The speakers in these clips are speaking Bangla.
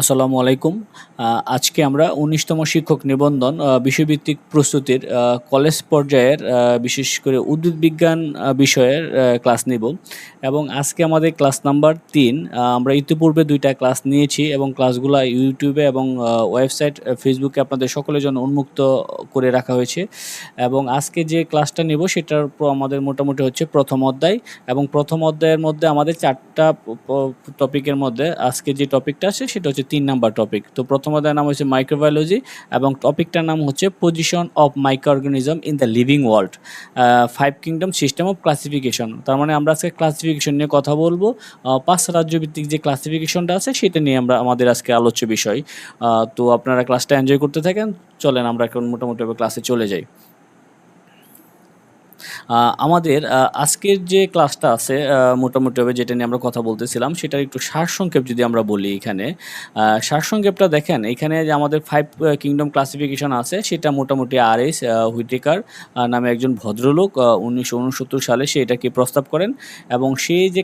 আসসালামু আলাইকুম। আজকে আমরা ১৯তম শিক্ষক নিবন্ধন বিষয়ভিত্তিক প্রস্তুতির কলেজ পর্যায়ের বিশেষ করে উদ্ভিদ বিজ্ঞান বিষয়ের ক্লাস নিব এবং আজকে আমাদের ক্লাস নাম্বার ৩। আমরা ইতিপূর্বে ২টা ক্লাস নিয়েছি এবং ক্লাসগুলা ইউটিউবে এবং ওয়েবসাইট ফেসবুকে আপনাদের সকলের জন্য উন্মুক্ত করে রাখা হয়েছে এবং আজকে যে ক্লাসটা নিব সেটার আমাদের মোটামুটি হচ্ছে প্রথম অধ্যায় এবং প্রথম অধ্যায়ের মধ্যে আমাদের ৪টা টপিকের মধ্যে আজকে যে টপিকটা আছে সেটা হচ্ছে ৩ নাম্বার টপিক। তো প্রথম অধ্যায়ের নাম হচ্ছে মাইক্রোবায়োলজি এবং টপিকটার নাম হচ্ছে position of micro organism in the living world, 5 kingdom system of classification. তার মানে আমরা আজকে ক্লাসিফিকেশন নিয়ে কথা বলবো। ৫ রাজ্যভিত্তিক যে ক্লাসিফিকেশনটা আছে সেটা নিয়ে আমাদের আজকে আলোচ্য বিষয়। তো আপনারা ক্লাসটা এনজয় করতে থাকেন। চলেন আমরা এখন মোটামুটি ক্লাসে চলে যাই। আমাদের আজকের যে ক্লাসটা আছে মোটামুটিভাবে যেটা নিয়ে আমরা কথা বলতেছিলাম সেটার একটু সারসংক্ষেপ যদি আমরা বলি এখানে। সারসংক্ষেপটা দেখেন এখানে যে আমাদের 5 কিংডম ক্লাসিফিকেশন আছে সেটা মোটামুটি আর.এস. হুইটেকার নামে একজন ভদ্রলোক ১৯৬৯ সালে সে এটাকে প্রস্তাব করেন এবং সে যে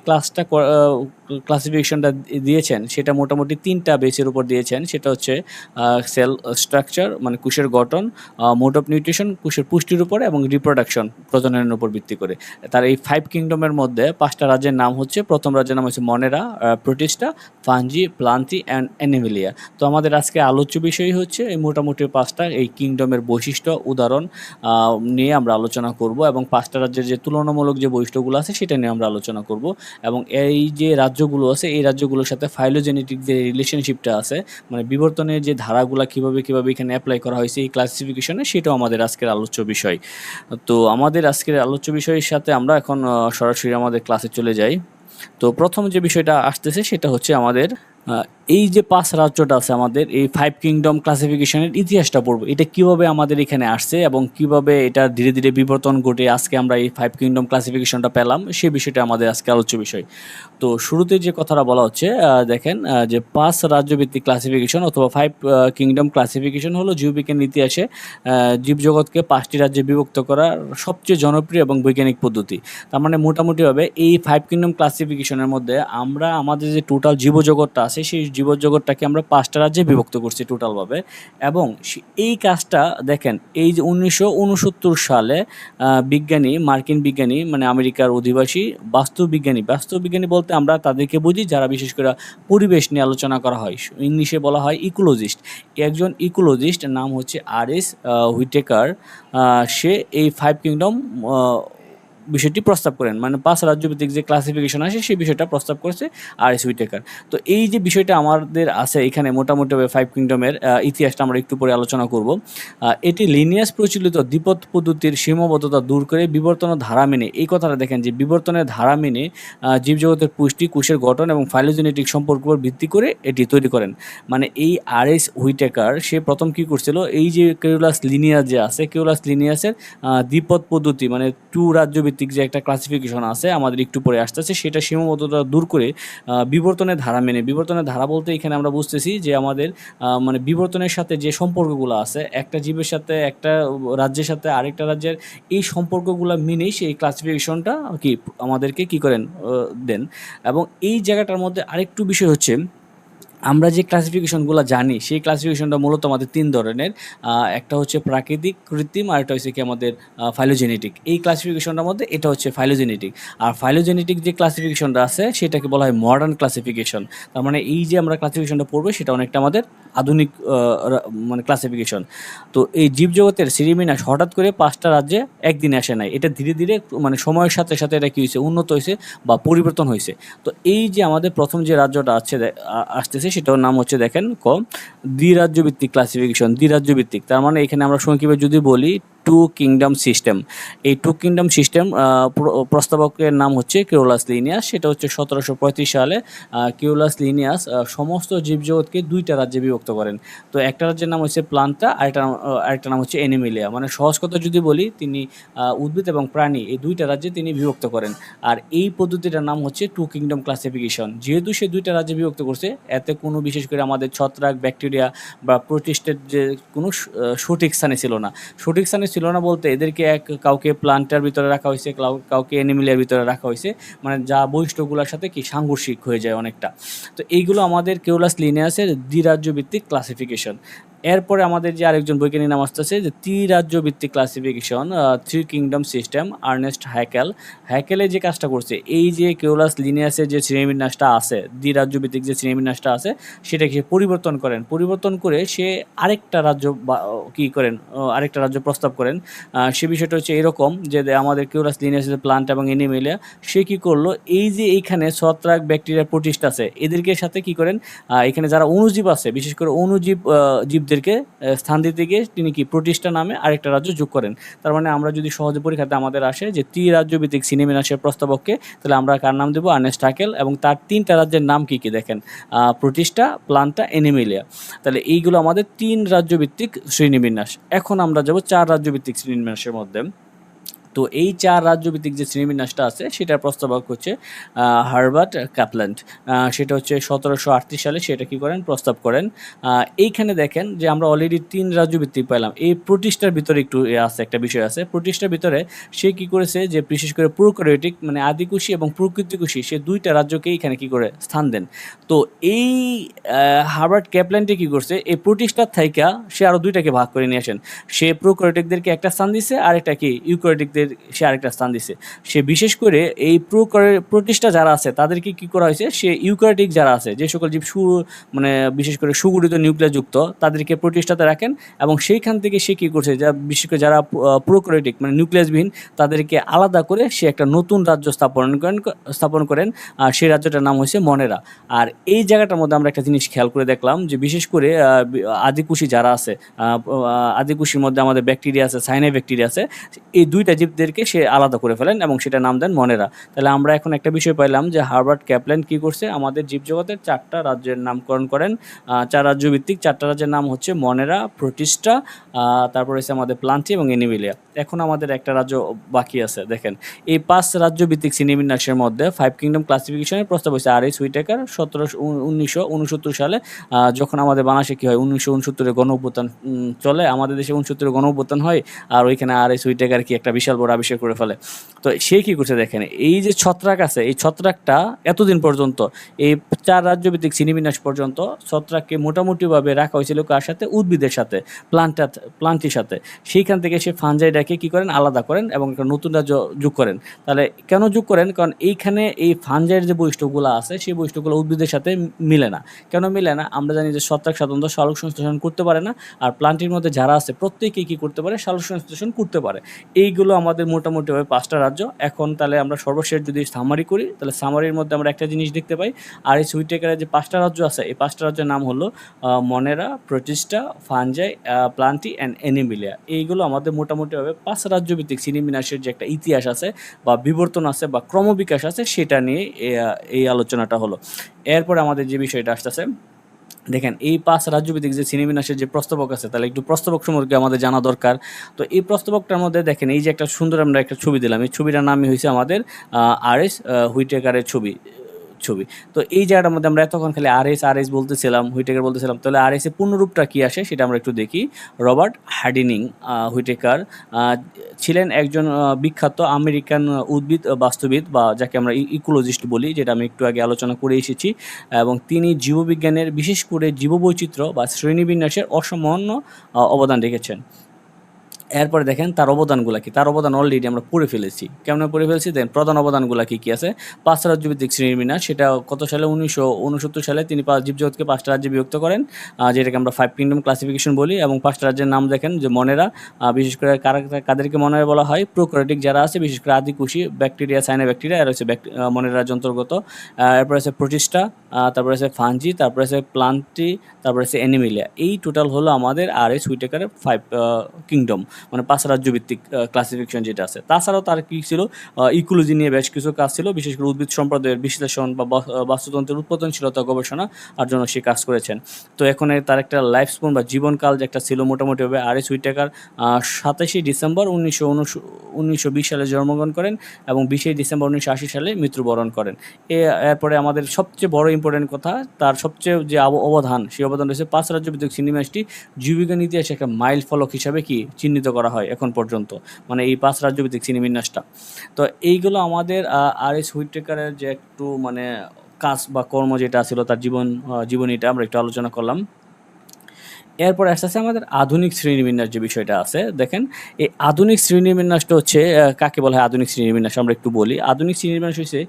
ক্লাসিফিকেশনটা দিয়েছেন সেটা মোটামুটি ৩টা বেসের উপর দিয়েছেন। সেটা হচ্ছে সেল স্ট্রাকচার মানে কোষের গঠন, মোড অফ নিউট্রিশন কোষের পুষ্টির উপরে এবং রিপ্রোডাকশন প্রজননের উপর ভিত্তি করে। তার এই 5 কিংডমের মধ্যে 5টা রাজ্যের নাম হচ্ছে, প্রথম রাজ্যের নাম হচ্ছে Monera, Protista, fungi, Plantae and Animalia. তো আমাদের আজকে আলোচ্য বিষয় হচ্ছে এই মোটামুটি 5টা এই কিংডমের বৈশিষ্ট্য উদাহরণ নিয়ে আমরা আলোচনা করব এবং 5টা রাজ্যের যে তুলনামূলক যে বৈশিষ্ট্যগুলো আছে সেটা নিয়ে আমরা আলোচনা করব এবং এই যে রাজ্যগুলো আছে এই রাজ্যগুলোর সাথে ফাইলোজেনেটিক যে রিলেশনশিপটা আছে মানে বিবর্তনের যে ধারাগুলা কিভাবে এখানে অ্যাপ্লাই করা হয়েছে এই ক্লাসিফিকেশনে, সেটাও আমাদের আজকের আলোচ্য বিষয়। তো আমাদের আজকের আলোচ্য বিষয়ের সাথে আমরা এখন সরাসরি আমাদের ক্লাসে চলে যাই। তো প্রথম যে বিষয়টা আসতেছে সেটা হচ্ছে আমাদের এই যে 5 রাজ্যটা আছে আমাদের এই 5 কিংডম ক্লাসিফিকেশনের ইতিহাসটা পড়ব। এটা কিভাবে আমাদের এখানে আসছে এবং কিভাবে এটা ধীরে ধীরে বিবর্তন ঘটে আজকে আমরা এই 5 কিংডম ক্লাসিফিকেশনটা পেলাম, সেই বিষয়টা আমাদের আজকে আলোচ্য বিষয়। তো শুরুতে যে কথাটা বলা হচ্ছে দেখেন যে 5 রাজ্যভিত্তিক ক্লাসিফিকেশন অথবা 5 কিংডম ক্লাসিফিকেশন হলো জীববিজ্ঞান ইতিহাসে জীবজগৎকে 5টি রাজ্যে বিভক্ত করার সবচেয়ে জনপ্রিয় এবং বৈজ্ঞানিক পদ্ধতি। তার মানে মোটামুটিভাবে এই 5 কিংডম ক্লাসিফিকেশনের মধ্যে আমরা আমাদের যে টোটাল জীবজগৎটা আছে সেই জীবজগৎটাকে আমরা 5টা রাজ্যে বিভক্ত করছি টোটালভাবে এবং এই কাজটা দেখেন এই যে 1969 সালে মার্কিন বিজ্ঞানী মানে আমেরিকার অধিবাসী বাস্তুবিজ্ঞানী বলতে আমরা তাদেরকে বুঝি যারা বিশেষ করে পরিবেশ নিয়ে আলোচনা করা হয়, ইংলিশে বলা হয় ইকোলজিস্ট। একজন ইকোলজিস্ট নাম হচ্ছে আর.এস. হুইটেকার। সে এই 5 কিংডম বিষয়টি প্রস্তাব করেন, মানে 5 রাজ্যভিত্তিক যে ক্লাসিফিকেশন আছে সেই বিষয়টা প্রস্তাব করেছে আর.এস. হুইটেকার। তো এই যে বিষয়টা আমাদের আছে এখানে মোটামুটি 5 কিংডমের ইতিহাসটা আমরা একটু পরে আলোচনা করব। এটি লিনিয়াস প্রচলিত দ্বিপদ পদ্ধতির সীমাবদ্ধতা দূর করে বিবর্তন ধারা মেনে, এই কথাটা দেখেন যে বিবর্তনের ধারা মেনে জীবজগতের পুষ্টি, কোষের গঠন এবং ফাইলোজেনেটিক সম্পর্ক উপর ভিত্তি করে এটি তৈরি করেন। মানে এই আর.এস. হুইটেকার সে প্রথম কী করছিল, এই যে কেউলাস লিনিয়াস যে আছে কেউলাস লিনিয়াসের দ্বিপদ পদ্ধতি মানে 2 রাজ্যভিত্তিক যে একটা ক্লাসিফিকেশন আছে আমাদের একটু পরে আসতেছে, সেটা সীমাবদ্ধতা দূর করে বিবর্তনের ধারা মেনে, বিবর্তনের ধারা বলতে এখানে আমরা বুঝতেছি যে আমাদের মানে বিবর্তনের সাথে যে সম্পর্কগুলো আছে একটা জীবের সাথে একটা রাজ্যের সাথে আরেকটা রাজ্যের, এই সম্পর্কগুলো মেনেই সেই ক্লাসিফিকেশনটা কি আমাদেরকে কি করেন দেন। এবং এই জায়গাটার মধ্যে আরেকটু বিষয় হচ্ছে আমরা যে ক্লাসিফিকেশনগুলো জানি সেই ক্লাসিফিকেশনটা মূলত আমাদের 3 ধরনের। একটা হচ্ছে প্রাকৃতিক, কৃত্রিম, আর একটা হচ্ছে কি আমাদের ফাইলোজেনেটিক। এই ক্লাসিফিকেশনটার মধ্যে এটা হচ্ছে ফাইলোজেনেটিক। আর ফাইলোজেনেটিক যে ক্লাসিফিকেশনটা আছে সেটাকে বলা হয় মডার্ন ক্লাসিফিকেশন। তার মানে এই যে আমরা ক্লাসিফিকেশনটা পড়বো সেটা অনেকটা আমাদের আধুনিক মানে ক্লাসিফিকেশন। তো এই জীবজগতের শ্রেণীবিন্যাস হঠাৎ করে 5টা রাজ্যে একদিনে আসে নাই, এটা ধীরে ধীরে মানে সময়ের সাথে সাথে এটা কী হয়েছে, উন্নত হয়েছে বা পরিবর্তন হয়েছে। তো এই যে আমাদের প্রথম যে রাজ্যটা আসতেছে সেটার নাম হচ্ছে দেখেন দ্বিরাজ্যভিত্তিক ক্লাসিফিকেশন। দ্বিরাজ্যভিত্তিক তার মানে এখানে আমরা সংক্ষেপে যদি বলি 2 কিংডম সিস্টেম। এই 2 কিংডম সিস্টেম প্রস্তাবকের নাম হচ্ছে কেউলাস লিনিয়াস। সেটা হচ্ছে 1735 সালে কেউলাস লিনিয়াস সমস্ত জীবজগৎকে 2টা রাজ্যে বিভক্ত করেন। তো একটা রাজ্যের নাম হচ্ছে প্লান্টা, আরেকটা নাম হচ্ছে অ্যানিমেলিয়া। মানে সহজ কথা যদি বলি তিনি উদ্ভিদ এবং প্রাণী এই 2টা রাজ্যে তিনি বিভক্ত করেন। আর এই পদ্ধতিটার নাম হচ্ছে 2 কিংডম ক্লাসিফিকেশন। যেহেতু সে 2টা রাজ্যে বিভক্ত করছে এতে কোনো বিশেষ করে আমাদের ছত্রাক, ব্যাকটেরিয়া বা প্রোটিস্টের যে কোনো সঠিক স্থানে ছিল না। সঠিক স্থানে ছিল ছিল না বলতে এদেরকে কাউকে প্লান্টার ভিতরে রাখা হয়েছে, কাউকে অ্যানিমেলিয়ার ভিতরে রাখা হয়েছে, মানে যা বৈশিষ্ট্যগুলোর সাথে কি সাংঘর্ষিক হয়ে যায় অনেকটা। তো এইগুলো আমাদের কেওলাস লিনিয়াসের দ্বিরাজ্য ভিত্তিক ক্লাসিফিকেশন। এরপরে আমাদের যে আরেকজন বৈজ্ঞানিক নাম আসতেছে যে ত্রিরাজ্য ভিত্তিক classification, three kingdom system, Ernst Haeckel. হ্যাকেলে যে কাজটা করছে, এই যে কেওলাস লিনিয়াসের যে শ্রেণীবিন্যাসটা আছে, দ্বিরাজ্য ভিত্তিক যে শ্রেণীবিন্যাসটা আছে, সেটাকে সে পরিবর্তন করে সে আরেকটা রাজ্য কি করেন, আরেকটা রাজ্য প্রস্তাব করেন। সে বিষয়টা হচ্ছে এরকম যে আমাদের কেওলাস লিনিয়াসের প্লান্ট এবং এনিমেলিয়া, সে কি করলো, এই যে এইখানে ছত্রাক, ব্যাকটেরিয়া, প্রোটিস্ট আছে, এদেরকে সাথে কি করেন, এখানে যারা অণুজীব আছে, বিশেষ করে অণুজীব জীবদেরকে স্থান দিতে গিয়ে তিনি কি প্রোটিস্টা নামে আরেকটা রাজ্য যোগ করেন। তার মানে আমরা যদি সহজে পরীক্ষাতে আমাদের আসে যে ত্রিরাজ্য ভিত্তিক শ্রেণীবিন্যাসের প্রস্তাবককে, তাহলে আমরা কার নাম দেবো, আর্নেস্ট হ্যাকেল, এবং তার 3টা রাজ্যের নাম কি কি দেখেন, প্রোটিস্টা, প্লান্টা, এনিমেলিয়া। তাহলে এইগুলো আমাদের 3 রাজ্য ভিত্তিক শ্রেণীবিন্যাস। এখন আমরা যাব 4 রাজ্য ভিত্তিক শ্রেণীবিন্যাসের মধ্যে। তো এই 4 রাজ্যভিত্তিক যে শ্রেণীবিন্যাসটা আছে সেটার প্রস্তাবক হচ্ছে হার্বার্ট ক্যাপল্যান্ড। সেটা হচ্ছে 1738 সালে সেটা কি করেন, প্রস্তাব করেন। এইখানে দেখেন যে আমরা অলরেডি 3 রাজ্যভিত্তিক পেলাম। এই প্রোটিস্টার ভিতরে একটু আছে, একটা বিষয় আছে প্রোটিস্টার ভিতরে। সে কি করেছে যে বিশেষ করে প্রোক্যারিওটিক মানে আদিকোষী এবং প্রকৃতিকোষী, সে 2টা রাজ্যকে এখানে কি করে স্থান দেন। তো এই হার্বার্ট ক্যাপল্যান্ডে কি করছে, এই প্রোটিস্টার থাইকা সে আরও 2টাকে ভাগ করে নিয়ে আসেন। সে প্রোক্যারিওটিকদেরকে একটা স্থান দিছে, আর একটা কি ইউক্যারিওটিকদের সে আরেকটা স্থান দিছে। সে বিশেষ করে এই প্রোটিস্টা যারা আছে তাদেরকে কি করা হয়েছে, সে ইউক্যারিওটিক যারা আছে, যে সকল জীব মানে বিশেষ করে সুগঠিত নিউক্লিয়াসযুক্ত, তাদেরকে প্রোটিস্টাতে রাখেন, এবং সেইখান থেকে সে কী করছে, যা বিশেষ করে যারা প্রোক্যারিওটিক মানে নিউক্লিয়াসবিহীন, তাদেরকে আলাদা করে সে একটা নতুন রাজ্য স্থাপন করেন। আর সেই রাজ্যটার নাম হয়েছে মনেরা। আর এই জায়গাটার মধ্যে আমরা একটা জিনিস খেয়াল করে দেখলাম যে বিশেষ করে আদিকোষী যারা আছে, আদিকোষীর মধ্যে আমাদের ব্যাকটেরিয়া আছে, সাইনাই ব্যাকটেরিয়া আছে, এই 2টা জীবদেরকে সে আলাদা করে ফেলেন এবং সেটা নাম দেন মনেরা। তাহলে আমরা এখন একটা বিষয় পাইলাম যে হার্বার্ট ক্যাপল্যান্ড কী করছে, আমাদের জীবজগতের 4টা রাজ্যের নামকরণ করেন। 4 রাজ্যভিত্তিক 4টা রাজ্যের নাম হচ্ছে মনেরা, প্রোটিস্টা, তারপর হচ্ছে আমাদের প্লান্টি এবং এনিমেলিয়া। এখন আমাদের একটা রাজ্য বাকি আছে। দেখেন, এই 5 রাজ্যভিত্তিক শ্রেণীবিন্যাসের মধ্যে 5 কিংডম ক্লাসিফিকেশনের প্রস্তাব হয়েছে আর এস হুইটেকার 1969 সালে, যখন আমাদের বাংলাদেশে কী হয়, 1969 গণ অভ্যুত্থান চলে, আমাদের দেশে 69 গণ অভ্যুত্থান হয়, আর ওইখানে আর এস হুইটেকার কি একটা বিশাল বড় আবিষ্কার করে ফেলে। তো সে কী করছে দেখেন, এই যে ছত্রাক আছে, এই ছত্রাকটা এতদিন পর্যন্ত এই 4 রাজ্যভিত্তিক শ্রেণীবিন্যাস পর্যন্ত ছত্রাককে মোটামুটিভাবে রাখা হয়েছিল কার সাথে, উদ্ভিদের সাথে, প্লান্টির সাথে। সেইখান থেকে সে ফানজাইটাকে কী করেন, আলাদা করেন এবং একটা নতুন রাজ্য যোগ করেন। তাহলে কেন যোগ করেন, কারণ এইখানে এই ফানজাইয়ের যে বৈশিষ্ট্যগুলো আছে, সেই বৈশিষ্ট্যগুলো উদ্ভিদের সাথে মিলে না। কেন মিলে না, আমরা জানি যে ছত্রাক সাধারণত সালোক সংশ্লেষণ করতে পারে না, আর প্লান্টের মধ্যে যারা আছে প্রত্যেকেই কী করতে পারে, সালোক সংশ্লেষণ করতে পারে। এইগুলো আমাদের মোটামুটিভাবে 5টা রাজ্য। এখন তাহলে আমরা সর্বশেষ যদি সামারি করি, তাহলে সামারির মধ্যে আমরা একটা জিনিস দেখতে পাই, আর এই হুইটেকারের যে 5টা রাজ্য আছে, এই 5টা রাজ্যের নাম হলো Monera, Protista, fungi, Plantae and Animalia. এইগুলো আমাদের মোটামুটিভাবে 5 রাজ্যভিত্তিক শ্রেণীবিন্যাসের যে একটা ইতিহাস আছে বা বিবর্তন আছে বা ক্রমবিকাশ আছে, সেটা নিয়ে এই আলোচনাটা হলো। এরপরে আমাদের যে বিষয়টা আসতেছে, দেখেন এই 5 রাজ্যভিত্তিক যে শ্রেণীবিন্যাসের যে প্রস্তাবক আছে, তাহলে একটু প্রস্তাবক সম্পর্কে আমাদের জানা দরকার। তো এই প্রস্তাবকটার মধ্যে দেখেন, এই যে একটা সুন্দর আমরা একটা ছবি দিলাম, এই ছবিটার নামই হয়েছে আমাদের আর এস হুইটেকারের ছবি। তো এই জায়গাটার মধ্যে আমরা এতক্ষণ খালি আর এস বলতেছিলাম, হুইটেকার বলতেছিলাম, তাহলে আর এস এর পূর্ণরূপটা কী আসে সেটা আমরা একটু দেখি। রবার্ট হার্ডিনিং হুইটেকার ছিলেন একজন বিখ্যাত আমেরিকান উদ্ভিদ বাস্তুবিদ, বা যাকে আমরা ইকোলজিস্ট বলি, যেটা আমি একটু আগে আলোচনা করে এসেছি, এবং তিনি জীববিজ্ঞানের বিশেষ করে জীববৈচিত্র্য বা শ্রেণীবিন্যাসের অসামান্য অবদান রেখেছেন। এরপরে দেখেন তার অবদানগুলো কি, তার অবদান অলরেডি আমরা পড়ে ফেলেছি। কেমন পড়ে ফেলেছি দেখেন, প্রধান অবদানগুলো কী কী আছে। 5 রাজ্যভিত্তিক শ্রেণীবিন্যাস, সেটা কত সালে, 1969 সালে তিনি জীবজগৎকে 5টা রাজ্যে বিভক্ত করেন, যেটাকে আমরা 5 কিংডম ক্লাসিফিকেশন বলি। এবং 5টা রাজ্যের নাম দেখেন, যে মনেরা, বিশেষ করে কাদেরকে মনেরা বলা হয়, প্রোক্যারিওটিক যারা আছে, বিশেষ করে আদিকোষী, ব্যাকটেরিয়া, সাইনোব্যাকটেরিয়া, আর হচ্ছে মনের রাজ্য অন্তর্গত। এরপর আছে প্রোটিস্টা, তারপরে আছে ফানজি, তারপরে আছে প্লান্টি, তারপরে আছে এনিমেলিয়া। এই টোটাল হলো আমাদের আর এস হুইটেকারের 5 কিংডম, মানে 5 রাজ্যভিত্তিক ক্লাসিফিকেশন যেটা আছে। তাছাড়াও তার কী ছিল, ইকোলজি নিয়ে বেশ কিছু কাজ ছিল, বিশেষ করে উদ্ভিদ সম্প্রদায়ের বিশ্লেষণ বা বাস্তুতন্ত্রের উৎপাদনশীলতা গবেষণা আর জন্য সে কাজ করেছেন। তো এখন তার একটা লাইফ স্প্যান বা জীবনকাল যে একটা ছিল মোটামুটিভাবে, আর এস হুইটেকার 27 ডিসেম্বর 1920 সালে জন্মগ্রহণ করেন এবং 20 ডিসেম্বর 1980 সালে মৃত্যুবরণ করেন। এরপরে আমাদের সবচেয়ে বড় ইম্পর্টেন্ট কথা, তার সবচেয়ে যে অবদান, সেই অবদান রয়েছে 5 রাজ্যভিত্তিক শ্রেণীবিন্যাসটি জীববিজ্ঞান ইতিহাসে একটা মাইল ফলক হিসাবে কি চিহ্নিত করা হয় এখন পর্যন্ত, মানে এই 5 রাজ্যভিত্তিক শ্রেণীবিন্যাসটা। তো এইগুলো আমাদের আর.এস. হুইটেকারের যে একটু মানে কাজ বা কর্ম যেটা ছিল তার জীবনীটা আমরা একটু আলোচনা করলাম। এরপর আস্তে আস্তে আমাদের আধুনিক শ্রেণীবিন্যাস যে বিষয়টা আছে, দেখেন এই আধুনিক শ্রেণীবিন্যাসটা হচ্ছে কাকে বলা হয় আধুনিক শ্রেণীবিন্যাস আমরা একটু বলি। আধুনিক শ্রেণীবিন্যাস হচ্ছে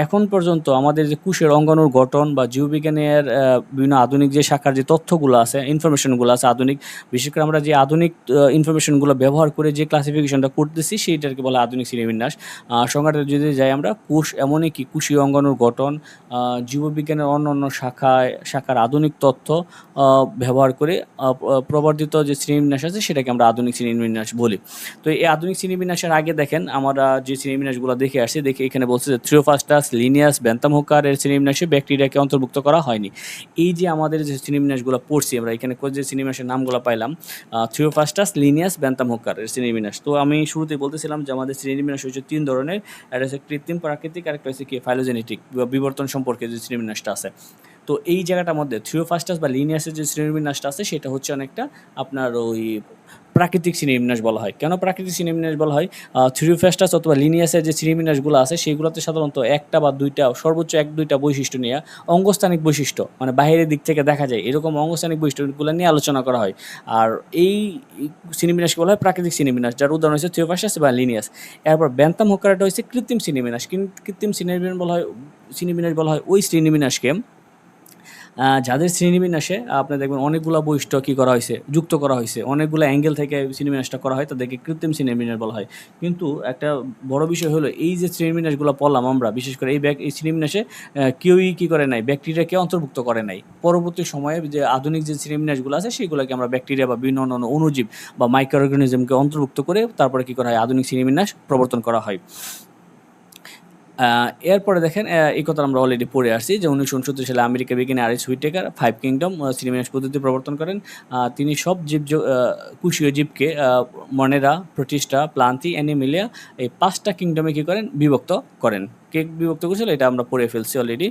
এখন পর্যন্ত আমাদের যে কোষের অঙ্গাণুর গঠন বা জীববিজ্ঞানের বিভিন্ন আধুনিক যে শাখার যে তথ্যগুলো আছে, ইনফরমেশনগুলো আছে আধুনিক, বিশেষ করে আমরা যে আধুনিক ইনফরমেশনগুলো ব্যবহার করে যে ক্লাসিফিকেশনটা করতেছি সেইটাকে বলা আধুনিক শ্রেণীবিন্যাস। সংজ্ঞাটা যদি যাই আমরা, কোষ এমনই কি কোষীয় অঙ্গাণুর গঠন, জীববিজ্ঞানের অন্যান্য শাখার আধুনিক তথ্য ব্যবহার করে প্রবর্তিত যে শ্রেণীবিন্যাস আছে সেটাকে আমরা আধুনিক শ্রেণীবিন্যাস বলি। তো এই আধুনিক শ্রেণীবিন্যাসের আগে দেখেন আমরা যে শ্রেণীবিন্যাসগুলো দেখে আসছি, দেখে এখানে বলছে যে থ্রিওফাস্টাস, লিনিয়াস, বেন্থাম হুকার এর শ্রেণীবিন্যাসে ব্যাকটেরিয়াকে অন্তর্ভুক্ত করা হয়নি। এই যে আমাদের যে শ্রেণীবিন্যাসগুলো পড়ছি আমরা এখানে যে শ্রেণীবিন্যাসের নামগুলো পাইলাম, থ্রিওফাস্টাস, লিনিয়াস, বেন্থাম হুকার এর শ্রেণীবিন্যাস। তো আমি শুরুতেই বলতেছিলাম যে আমাদের শ্রেণীবিন্যাস হচ্ছে 3 ধরনের, একটা হচ্ছে কৃত্রিম প্রাকৃতিক, আরেকটা হচ্ছে কি ফাইলোজেনেটিক বা বিবর্তন সম্পর্কে যে শ্রেণীবিন্যাসটা আছে। তো এই জায়গাটার মধ্যে থ্রিওফাস্টাস বা লিনিয়াসের যে শ্রেণীবিন্যাসটা আছে সেটা হচ্ছে অনেকটা আপনার ওই প্রাকৃতিক শ্রেণীবিন্যাস বলা হয়। কেন প্রাকৃতিক শ্রেণীবিন্যাস বলা হয়? থ্রিওফাস্টাস অথবা লিনিয়াসের যে শ্রেণীবিন্যাসগুলো আছে সেগুলোতে সাধারণত একটা বা দুইটা, সর্বোচ্চ 1-2টা বৈশিষ্ট্য নিয়ে, অঙ্গস্থানিক বৈশিষ্ট্য মানে বাহিরের দিক থেকে দেখা যায় এরকম অঙ্গস্থানিক বৈশিষ্ট্যগুলো নিয়ে আলোচনা করা হয়। আর এই শ্রেণীবিন্যাসকে বলা হয় প্রাকৃতিক শ্রেণীবিন্যাস, যার উদাহরণ হচ্ছে থ্রিওফাস্টাস বা লিনিয়াস। এরপর বেন্থাম হুকারটা হচ্ছে কৃত্রিম শ্রেণীবিন্যাস। কৃত্রিম শ্রেণীবিন্যাস বলা হয় ওই শ্রেণীবিন্যাসকে যাদের শ্রেণীবিন্যাসে আপনি দেখবেন অনেকগুলা বৈশিষ্ট্য কী করা হয়েছে, যুক্ত করা হয়েছে, অনেকগুলো অ্যাঙ্গেল থেকে শ্রেণীবিন্যাসটা করা হয়, তাদেরকে কৃত্রিম শ্রেণীবিন্যাস বলা হয়। কিন্তু একটা বড় বিষয় হলো এই যে শ্রেণীবিন্যাসগুলো পড়লাম আমরা, বিশেষ করে এই শ্রেণীবিন্যাসে কেউই কী করে নাই, ব্যাকটেরিয়াকে অন্তর্ভুক্ত করে নাই। পরবর্তী সময়ে যে আধুনিক যে শ্রেণীবিন্যাসগুলো আছে সেগুলোকে আমরা ব্যাকটেরিয়া বা বিভিন্ন অন্যান্য অণুজীব বা মাইক্রো অর্গানিজমকে অন্তর্ভুক্ত করে তারপরে কী করা হয়, আধুনিক শ্রেণীবিন্যাস প্রবর্তন করা হয়। এরপরে দেখেন এই কথা আমরা অলরেডি পড়ে আসছি যে 1969 সালে আমেরিকা বিজ্ঞানী আর.এস. হুইটেকার 5 কিংডম শ্রেণীবিন্যাস পদ্ধতি প্রবর্তন করেন। তিনি সব কোষীয় জীবকে মনেরা, প্রোটিস্টা, প্লান্তি, অ্যানিমেলিয়া এই 5টা কিংডমে কী করেন, বিভক্ত করেন। কে বিভক্ত করেছিল এটা আমরা পড়ে ফেলছি অলরেডি।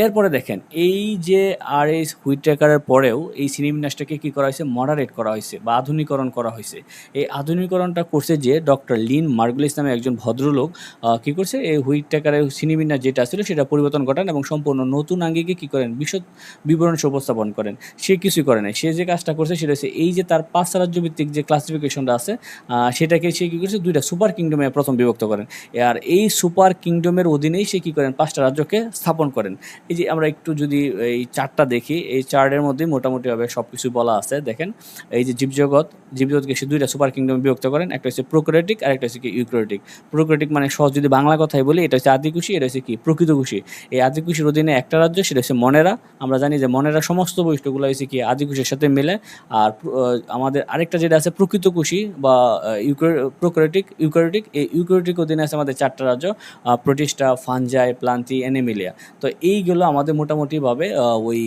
এরপরে দেখেন এই যে আর.এস. হুইটেকারের পরেও এই শ্রেণীবিন্যাসটাকে কী করা হয়েছে, মডারেট করা হয়েছে বা আধুনিকরণ করা হয়েছে। এই আধুনিকরণটা করছে যে ডক্টর লিন মার্গুলিস নামে একজন ভদ্রলোক কী করছে, এই হুইটেকারের শ্রেণীবিন্যাস যেটা ছিল সেটা পরিবর্তন ঘটান এবং সম্পূর্ণ নতুন আঙ্গিকে কী করেন, বিশদ বিবরণ উপস্থাপন করেন। সে কিছুই করে নাই, সে যে কাজটা করছে সেটা হচ্ছে এই যে তার 5 রাজ্যভিত্তিক যে ক্লাসিফিকেশনটা আছে সেটাকে সে কী করছে, 2টা সুপার কিংডমে প্রথম বিভক্ত করেন। আর এই সুপার কিংডমের অধীনেই সে কী করেন, 5টা রাজ্যকে স্থাপন করেন। এই যে আমরা একটু যদি এই চার্টটা দেখি, এই চার্টের মধ্যে মোটামুটিভাবে সব কিছু বলা আছে। দেখেন এই যে জীবজগৎকে সে 2টা সুপার কিংডমে বিভক্ত করেন, একটা হচ্ছে প্রোক্যারিওটিক আর একটা হচ্ছে কি ইউক্যারিওটিক। প্রোক্যারিওটিক মানে সহজ যদি বাংলা কথায় বলি এটা হচ্ছে আদিকুশি, এটা হচ্ছে কি প্রকৃত কুশি। এই আদিকুশির অধীনে একটা রাজ্য সেটা হচ্ছে মনেরা। আমরা জানি যে মনেরা সমস্ত বৈশিষ্ট্যগুলো হচ্ছে কি আদিকুশির সাথে মেলে। আর আমাদের আরেকটা যেটা আছে প্রকৃত কুশি বা ইউক্যারিওটিক, এই ইউক্যারিওটিক অধীনে আছে আমাদের 4টা রাজ্য, প্রোটিস্টা, ফানজাই, প্লান্তি, অ্যানিমেলিয়া। তো এইগুলো আমাদের মোটামুটিভাবে ওই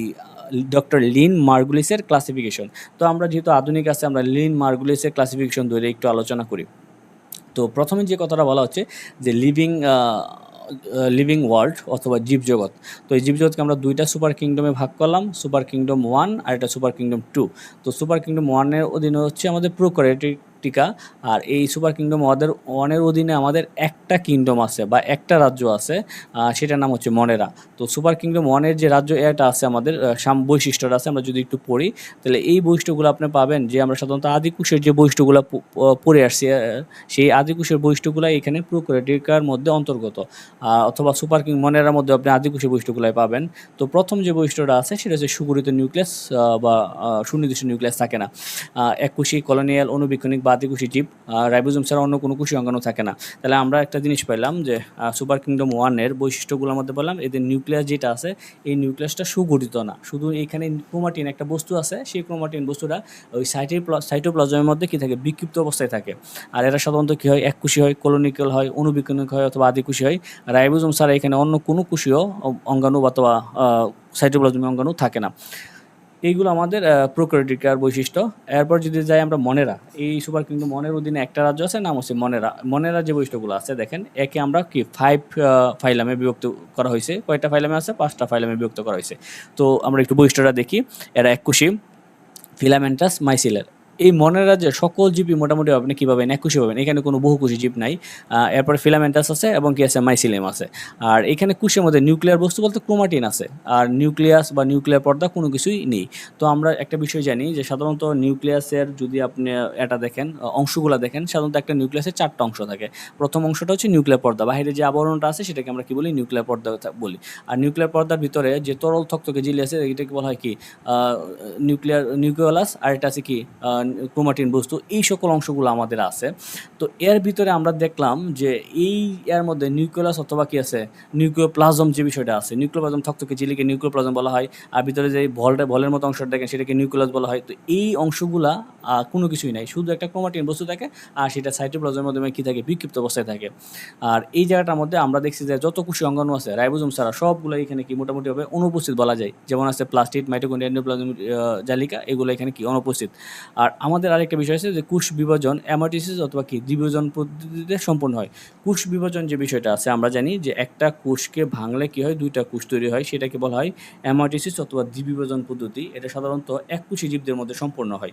ডক্টর লিন মার্গুলিসের ক্লাসিফিকেশন। তো আমরা যেহেতু আধুনিক আছে আমরা লিন মার্গুলিসের ক্লাসিফিকেশন ধরে একটু আলোচনা করি। তো প্রথমে যে কথাটা বলা হচ্ছে যে লিভিং ওয়ার্ল্ড অথবা জীবজগৎ। তো এই জীবজগৎকে আমরা 2টা সুপার কিংডমে ভাগ করলাম, সুপার কিংডম 1 আর একটা সুপার কিংডম 2। তো সুপার কিংডম 1-এর অধীনে হচ্ছে আমাদের প্রোক্যারিওটিকা, আর এই সুপার কিংডম 1-এর অধীনে আমাদের একটা কিংডম আছে বা একটা রাজ্য আছে, সেটার নাম হচ্ছে মনেরা। তো সুপার কিংডম 1-এর যে রাজ্য এটা আছে আমাদের বৈশিষ্ট্যটা আছে, আমরা যদি একটু পড়ি তাহলে এই বৈশিষ্ট্যগুলো আপনি পাবেন যে আমরা সাধারণত আদিকুশের যে বৈশিষ্ট্যগুলো পড়ে আসছি, সেই আদিকুশের বৈশিষ্ট্যগুলো এখানে প্রোক্যারিওটিকার মধ্যে অন্তর্গত, অথবা সুপার কিং মনেরার মধ্যে আপনি আদিকুশের বৈশিষ্ট্যগুলাই পাবেন। তো প্রথম যে বৈশিষ্ট্যটা আছে সেটা হচ্ছে সুগঠিত নিউক্লিয়াস বা সুনির্দিষ্ট নিউক্লিয়াস থাকে না। এককোষী কলোনিয়াল অনুবীক্ষণিক বা আদিকুশী জীব, রাইবোজোম ছাড়া অন্য কোনো কোষীয় অঙ্গাণু থাকে না। তাহলে আমরা একটা জিনিস পাইলাম যে সুপার কিংডম 1-এর বৈশিষ্ট্যগুলোর মধ্যে বললাম এদের নিউক্লিয়াস যেটা আছে এই নিউক্লিয়াসটা সুগঠিত না, শুধু এখানে ক্রোমাটিন একটা বস্তু আছে, সেই ক্রোমাটিন বস্তুটা ওই সাইটোপ্লাজমের মধ্যে কী থাকে, বিক্ষিপ্ত অবস্থায় থাকে। আর এরা সাধারণত কী হয়, এককোষী হয়, কলোনিক্যাল হয়, অনুবীক্ষণিক হয় অথবা আদিকুশী হয়। রাইবোজোম ছাড়া এখানে অন্য কোনো কোষীয় অঙ্গাণু অথবা সাইটোপ্লাজমিক অঙ্গাণু থাকে না। এইগুলো আমাদের প্রোক্যারিওটিকার বৈশিষ্ট্য। এরপর যদি যাই আমরা মনেরা, এই সুপার কিংডম 1-এর অধীনে একটা রাজ্য আছে, নাম হচ্ছে মনেরা যে বৈশিষ্ট্যগুলো আছে দেখেন, একে আমরা কি 5 ফাইলামে বিভক্ত করা হয়েছে। কয়টা ফাইলামে আছে, 5টা ফাইলামে বিভক্ত করা হয়েছে। তো আমরা একটু বৈশিষ্ট্যটা দেখি। এরা এককোষী, ফিলামেন্টাস, মাইসিলার। এই মনের রাজ্যে সকল জীবই মোটামুটি আপনি কী পাবেন, একুশে পাবেন। এখানে কোনো বহুকুশি জীব নাই। এরপরে ফিলামেন্টাস আছে এবং কি আছে মাইসিলিয়াম আছে। আর এখানে কোষের মধ্যে নিউক্লিয়ার বস্তু বলতে ক্রোমাটিন আছে। আর নিউক্লিয়াস বা নিউক্লিয়ার পর্দা কোনো কিছুই নেই। তো আমরা একটা বিষয় জানি যে সাধারণত নিউক্লিয়াসের যদি আপনি এটা দেখেন, অংশগুলা দেখেন, সাধারণত একটা নিউক্লিয়াসের 4 টা অংশ থাকে। প্রথম অংশটা হচ্ছে নিউক্লিয়ার পর্দা। বাহিরে যে আবরণটা আছে সেটাকে আমরা কি বলি, নিউক্লিয়ার পর্দা বলি। আর নিউক্লিয়ার পর্দার ভিতরে যে তরল থকথকে ঝিল্লি আছে এটাকে বলা হয় কি নিউক্লিয়াস, আর এটা আছে কি ক্রোমাটিন বস্তু। এই সকল অংশগুলো আমাদের আছে। তো এর ভিতরে আমরা দেখলাম যে এর মধ্যে নিউক্লিয়াস অথবা কি আছে নিউক্লিওপ্লাজম যে বিষয়টা আছে, নিউক্লিওপ্লাজম থকথকে ঝিল্লিকে নিউক্লিওপ্লাজম বলা হয়। আর ভিতরে যে বলের মতো অংশটা দেখেন সেটাকে নিউক্লিয়াস বলা হয়। তো এই অংশগুলা কোনো কিছুই নাই, শুধু একটা ক্রোমাটিন বস্তু থাকে আর সেটা সাইটোপ্লাজমের মাধ্যমে কী থাকে, বিক্ষিপ্ত অবস্থায় থাকে। আর এই জায়গাটার মধ্যে আমরা দেখছি যে যত কোষীয় অঙ্গাণু আছে রাইবোজোম ছাড়া সবগুলো এখানে কি মোটামুটিভাবে অনুপস্থিত বলা যায়। যেমন আছে প্লাস্টিড, মাইটোকন্ড্রিয়া, এন্ডোপ্লাজম, জালিকা, এগুলো এখানে কি অনুপস্থিত। আর আমাদের আরেকটা বিষয় আছে যে কোষ বিভাজন অ্যামাটিসিস অথবা কি দ্বিবিভাজন পদ্ধতিতে সম্পন্ন হয়। কোষ বিভাজন যে বিষয়টা আছে আমরা জানি যে একটা কোষকে ভাঙলে কি হয়, 2টা কোষ তৈরি হয়, সেটাকে বলা হয় অ্যামাটিসিস অথবা দ্বিবিভাজন পদ্ধতি। এটা সাধারণত এককোষী জীবদের মধ্যে সম্পন্ন হয়।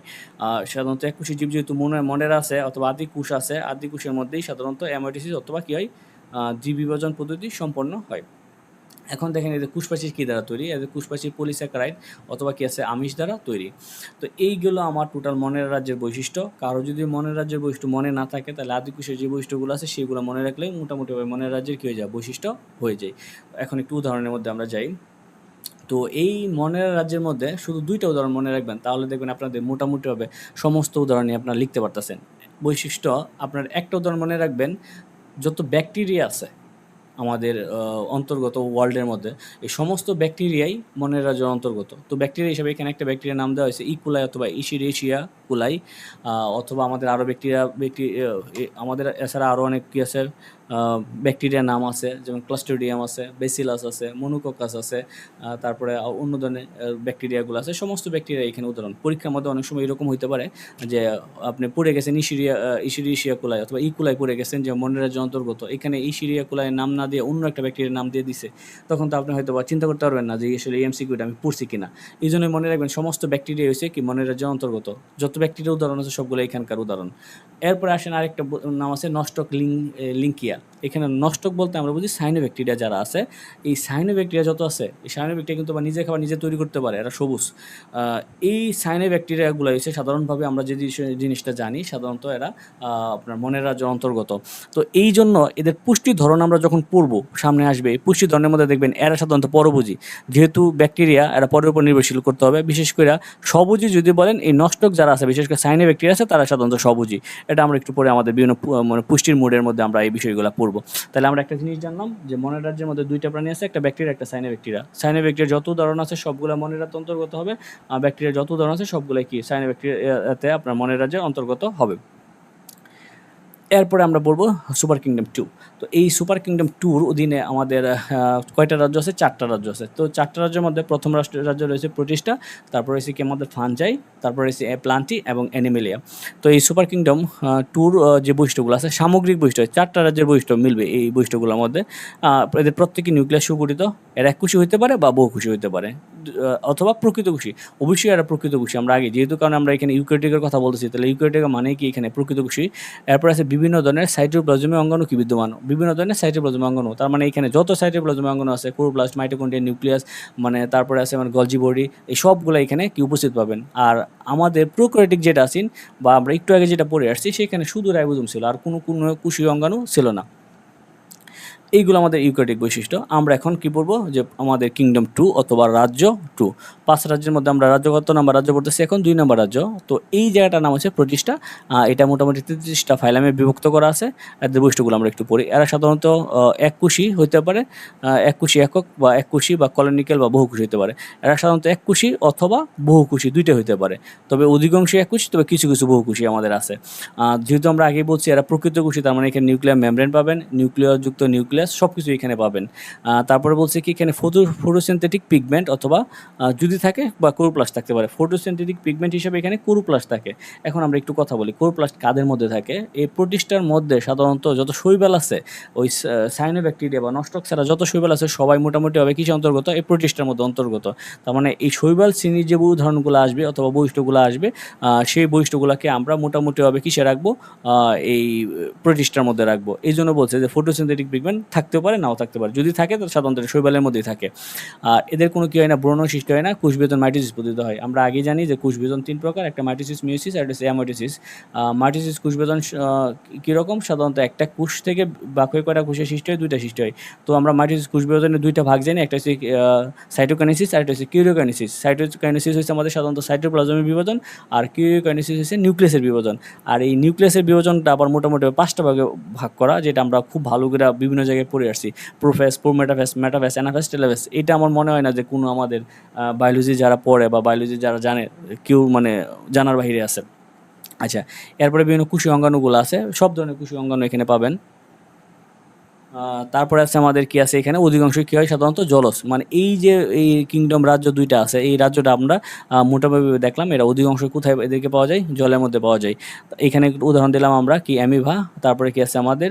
সাধারণত এককোষী জীব যেহেতু মনের আছে অথবা আদি কোষ আছে, আদি কোষের মধ্যেই সাধারণত অ্যামাটিসিস অথবা কি হয়, দ্বিবিভাজন পদ্ধতি সম্পন্ন হয়। এখন দেখেন এদের কোষপ্রাচীর কী দ্বারা তৈরি, এদের কোষপ্রাচীর পলিস্যাকারাইড অথবা কি আছে আমিষ দ্বারা তৈরি। তো এইগুলো আমার টোটাল মনের রাজ্যের বৈশিষ্ট্য। কারো যদি মনের রাজ্যের বৈশিষ্ট্য মনে না থাকে তাহলে আদি কোষের যে বৈশিষ্ট্যগুলো আছে সেগুলো মনে রাখলেই মোটামুটিভাবে মনের রাজ্যের কী হয়ে যায়, বৈশিষ্ট্য হয়ে যায়। এখন একটু উদাহরণের মধ্যে আমরা যাই। তো এই মনের রাজ্যের মধ্যে শুধু 2টা উদাহরণ মনে রাখবেন, তাহলে দেখবেন আপনাদের মোটামুটিভাবে সমস্ত উদাহরণই আপনারা লিখতে পারতেছেন। বৈশিষ্ট্য আপনার একটা উদাহরণ মনে রাখবেন, যত ব্যাকটেরিয়া আছে আমাদের অন্তর্গত ওয়ার্ল্ডের মধ্যে, এই সমস্ত ব্যাকটেরিয়াই মনের রাজ্যের অন্তর্গত। তো ব্যাকটেরিয়া হিসেবে এখানে একটা ব্যাকটেরিয়ার নাম দেওয়া হয়েছে ইকুলাই অথবা ইশিরেশিয়া কুলাই, অথবা আমাদের আরও আমাদের এছাড়া আরও অনেক কী আছে, ব্যাকটেরিয়ার নাম আছে, যেমন ক্লাস্ট্রিডিয়াম আছে, বেসিলাস আছে, মনোককাস আছে, তারপরে অন্য ধরনের ব্যাকটেরিয়াগুলো আছে। সমস্ত ব্যাকটেরিয়া এখানে উদাহরণ। পরীক্ষার মধ্যে অনেক সময় এরকম হইতে পারে যে আপনি পড়ে গেছেন ইশিরিশিয়া কুলাই অথবা ইকুলাই পড়ে গেছেন যে মনের রাজ্যের অন্তর্গত, এখানে ইশিরিয়া কুলাইয়ের নাম না দিয়ে অন্য একটা ব্যাকটেরিয়ার নাম দিয়ে দিছে, তখন তো আপনি হয়তো বা চিন্তা করতে পারবেন না যে আসলে এই এমসিকিউটা আমি পড়ছি কিনা। এই জন্য মনে রাখবেন সমস্ত ব্যাকটেরিয়া হয়েছে কি মনের রাজ্যের অন্তর্গত। যত ব্যাকটেরিয়া উদাহরণ আছে সবগুলো এখানকার উদাহরণ। এরপরে আসেন আরেকটা নাম আছে নস্টক লিঙ্কিয়া। এখানে নস্টক বলতে আমরা বুঝি সাইনোব্যাকটেরিয়া যারা আছে, এই সাইনোব্যাকটেরিয়া যত আছে, এই সাইনোব্যাকটেরিয়া কিন্তু নিজে খাবার নিজে তৈরি করতে পারে, এরা সবুজ। এই সাইনোব্যাকটেরিয়াগুলো হচ্ছে সাধারণভাবে আমরা যে জিনিসটা জানি, সাধারণত এরা আপনার মনের রাজ্যের অন্তর্গত। তো এই জন্য এদের পুষ্টি ধরন আমরা যখন পড়ব সামনে আসবে, এই পুষ্টি ধরনের মধ্যে দেখবেন এরা সাধারণত পরভোজী। যেহেতু ব্যাকটেরিয়া, এরা পরের উপর নির্ভরশীল করতে হবে। বিশেষ করে সবুজী যদি বলেন, এই নস্টক যারা আছে বিশেষ করে সাইনোব্যাকটেরিয়া আছে তারা সাধারণত সবুজী। এটা আমরা একটু পরে আমাদের বিভিন্ন মানে পুষ্টির মোডের মধ্যে আমরা এই বিষয়গুলো পড়ব। তাহলে আমরা একটা জিনিস জানলাম যে মনের রাজ্যের মধ্যে 2টা প্রাণী আছে, একটা ব্যাকটেরিয়া, একটা সাইনোব্যাকটেরিয়া। সাইনোব্যাকটেরিয়া যত উদাহরণ আছে সবগুলো মনের রাজ্যের অন্তর্গত হবে, আর ব্যাকটেরিয়া যত উদাহরণ আছে সবগুলোই কি সাইনোব্যাকটেরিয়াতে আপনার মনের রাজ্যের অন্তর্গত হবে। এরপরে আমরা বলবো সুপার কিংডম 2। তো এই সুপার কিংডম 2-র অধীনে আমাদের কয়টা রাজ্য আছে? 4টা রাজ্য আছে। তো 4টা রাজ্যের মধ্যে প্রথম রাজ্য রয়েছে প্রোটিস্টা, তারপর রয়েছে কি আমাদের ফানজাই, তারপর রয়েছে প্লান্টি এবং অ্যানিমেলিয়া। তো এই সুপার কিংডম 2-র যে বৈশিষ্ট্যগুলো আছে, সামগ্রিক বৈশিষ্ট্য, 4টা রাজ্যের বৈশিষ্ট্য মিলবে এই বৈশিষ্ট্যগুলোর মধ্যে। এদের প্রত্যেকই নিউক্লিয়াস সুগঠিত, এরা এককোষী হতে পারে বা বহুকোষী হতে পারে, অথবা প্রকৃত কোষী। অবশ্যই এরা প্রকৃত কোষী, আমরা আগে যেহেতু কারণ আমরা এখানে ইউক্যারিওটের কথা বলতেছি, তাহলে ইউক্যারিওটিক মানে কি এখানে প্রকৃত কোষী। এরপর আছে বিভিন্ন ধরনের সাইটোপ্লাজমীয় অঙ্গাণু কি বিদ্যমান, বিভিন্ন ধরনের সাইটোপ্লাজমীয় অঙ্গাণু, তার মানে এখানে যত সাইটোপ্লাজমীয় অঙ্গাণু আছে, ক্লোরোপ্লাস্ট, মাইটোকন্ড্রিয়া, নিউক্লিয়াস, মানে তারপরে আছে মানে গলজি বডি, এই সবগুলো এখানে কি উপস্থিত পাবেন। আর আমাদের প্রোক্যারিওটিক যেটা আছেন বা আমরা একটু আগে যেটা পড়ে আসছি, সেখানে শুধু রাইবোজোম ছিল, আর কোনো কোষীয় অঙ্গাণু ছিল না। এইগুলো আমাদের ইউক্যারিওটিক বৈশিষ্ট্য। আমরা এখন কি পড়বো যে আমাদের কিংডম 2 অথবা রাজ্য 2। 5 রাজ্যের মধ্যে আমরা রাজ্য কত নাম্বার রাজ্য পড়তেছি এখন? 2 নম্বর রাজ্য। তো এই জায়গাটার নাম হচ্ছে প্রোটিস্টা। এটা মোটামুটি 33টা ফাইলামে বিভক্ত করা আছে। এদের বৈশিষ্ট্যগুলো আমরা একটু পড়ি। এরা সাধারণত এককোষী হইতে পারে, এককোষী একক বা এককোষী বা কলোনিক্যাল বা বহুকোষী হতে পারে। এরা সাধারণত এককোষী অথবা বহুকোষী 2টা হইতে পারে, তবে অধিকাংশই এককোষী, তবে কিছু কিছু বহুকোষী আমাদের আছে। যেহেতু আমরা আগেই বলছি এরা প্রকৃত কোষী, তার মানে এখানে নিউক্লিয়ার মেমব্রেন পাবেন, নিউক্লিয়াসযুক্ত নিউক্লিয়াস নিউক্লিয়াস সব কিছু এখানে পাবেন। তারপরে বলছে কি এখানে ফটোসিনথেটিক পিগমেন্ট অথবা যদি থাকে বা ক্লোরোপ্লাস্ট থাকতে পারে। ফটোসিনথেটিক পিগমেন্ট হিসেবে এখানে ক্লোরোপ্লাস্ট থাকে। এখন আমরা একটু কথা বলি ক্লোরোপ্লাস্ট কাদের মধ্যে থাকে। এই প্রোটিস্টার মধ্যে সাধারণত যত শৈবাল আছে ওই সায়ানোব্যাকটেরিয়া বা নষ্টক ছাড়া যত শৈবাল আছে সবাই মোটামুটি হবে কিসের অন্তর্গত, এই প্রোটিস্টার মধ্যে অন্তর্গত। তার মানে এই শৈবাল শ্রেণীর যে উদাহরণগুলো আসবে অথবা বৈশিষ্ট্যগুলো আসবে সেই বৈশিষ্ট্যগুলোকে আমরা মোটামুটিভাবে কিসে রাখবো, এই প্রোটিস্টার মধ্যে রাখবো। এই জন্য বলছে যে ফটোসিনথেটিক পিগমেন্ট থাকতেও পারে নাও থাকতে পারে, যদি থাকে তাহলে সাধারণত শৈবালের মধ্যেই থাকে। আর এদের কোনো কী হয় না, ব্রণ সৃষ্টি হয় না, কোষবিভাজন মাইটোসিস পতিত হয়। আমরা আগে জানি যে কোষবিভাজন 3 প্রকার, একটা মাইটোসিস, মিয়োসিস আর একটা অ্যামাইটোসিস। মাইটোসিস কোষবিভাজন কীরকম, সাধারণত একটা কোষ থেকে বাকি কয়টা কোষের সৃষ্টি হয়, 2টা সৃষ্টি হয়। তো আমরা মাইটোসিস কোষবিভাজনের 2টা ভাগ জানি, একটা হচ্ছে সাইটোকাইনেসিস আর একটা হচ্ছে কিউরিওকাইনেসিস। সাইটোকাইনেসিস হচ্ছে আমাদের সাধারণত সাইটোপ্লাজমের বিভাজন, আর কিউরিওকাইনেসিস হচ্ছে নিউক্লিয়াসের বিভাজন। আর এই নিউক্লিয়াসের বিভাজনটা আবার মোটামুটি 5টা ভাগে ভাগ করা, যেটা আমরা খুব ভালো করে বিভিন্ন জায়গায় পড়ে আসছি। Prophase, prometaphase, metaphase, anaphase, telophase. এটা আমার মনে হয় না যে কোনো আমাদের বায়োলজি যারা পড়ে বা বায়োলজি যারা জানে কেউ মানে জানার বাইরে আছে। আচ্ছা, এরপরে বিভিন্ন কোষীয় অঙ্গাণুগুলো আছে, সব ধরনের কোষীয় অঙ্গাণু এখানে পাবেন। তারপরে আছে আমাদের কি আছে এখানে, অধিকাংশই কী হয় সাধারণত জলজ। মানে এই যে এই কিংডম রাজ্য 2টা আছে, এই রাজ্যটা আমরা মোটামুটি দেখলাম এরা অধিকাংশ কোথায় এদেরকে পাওয়া যায়, জলের মধ্যে পাওয়া যায়। এখানে উদাহরণ দিলাম আমরা কি অ্যামিভা, তারপরে কি আছে আমাদের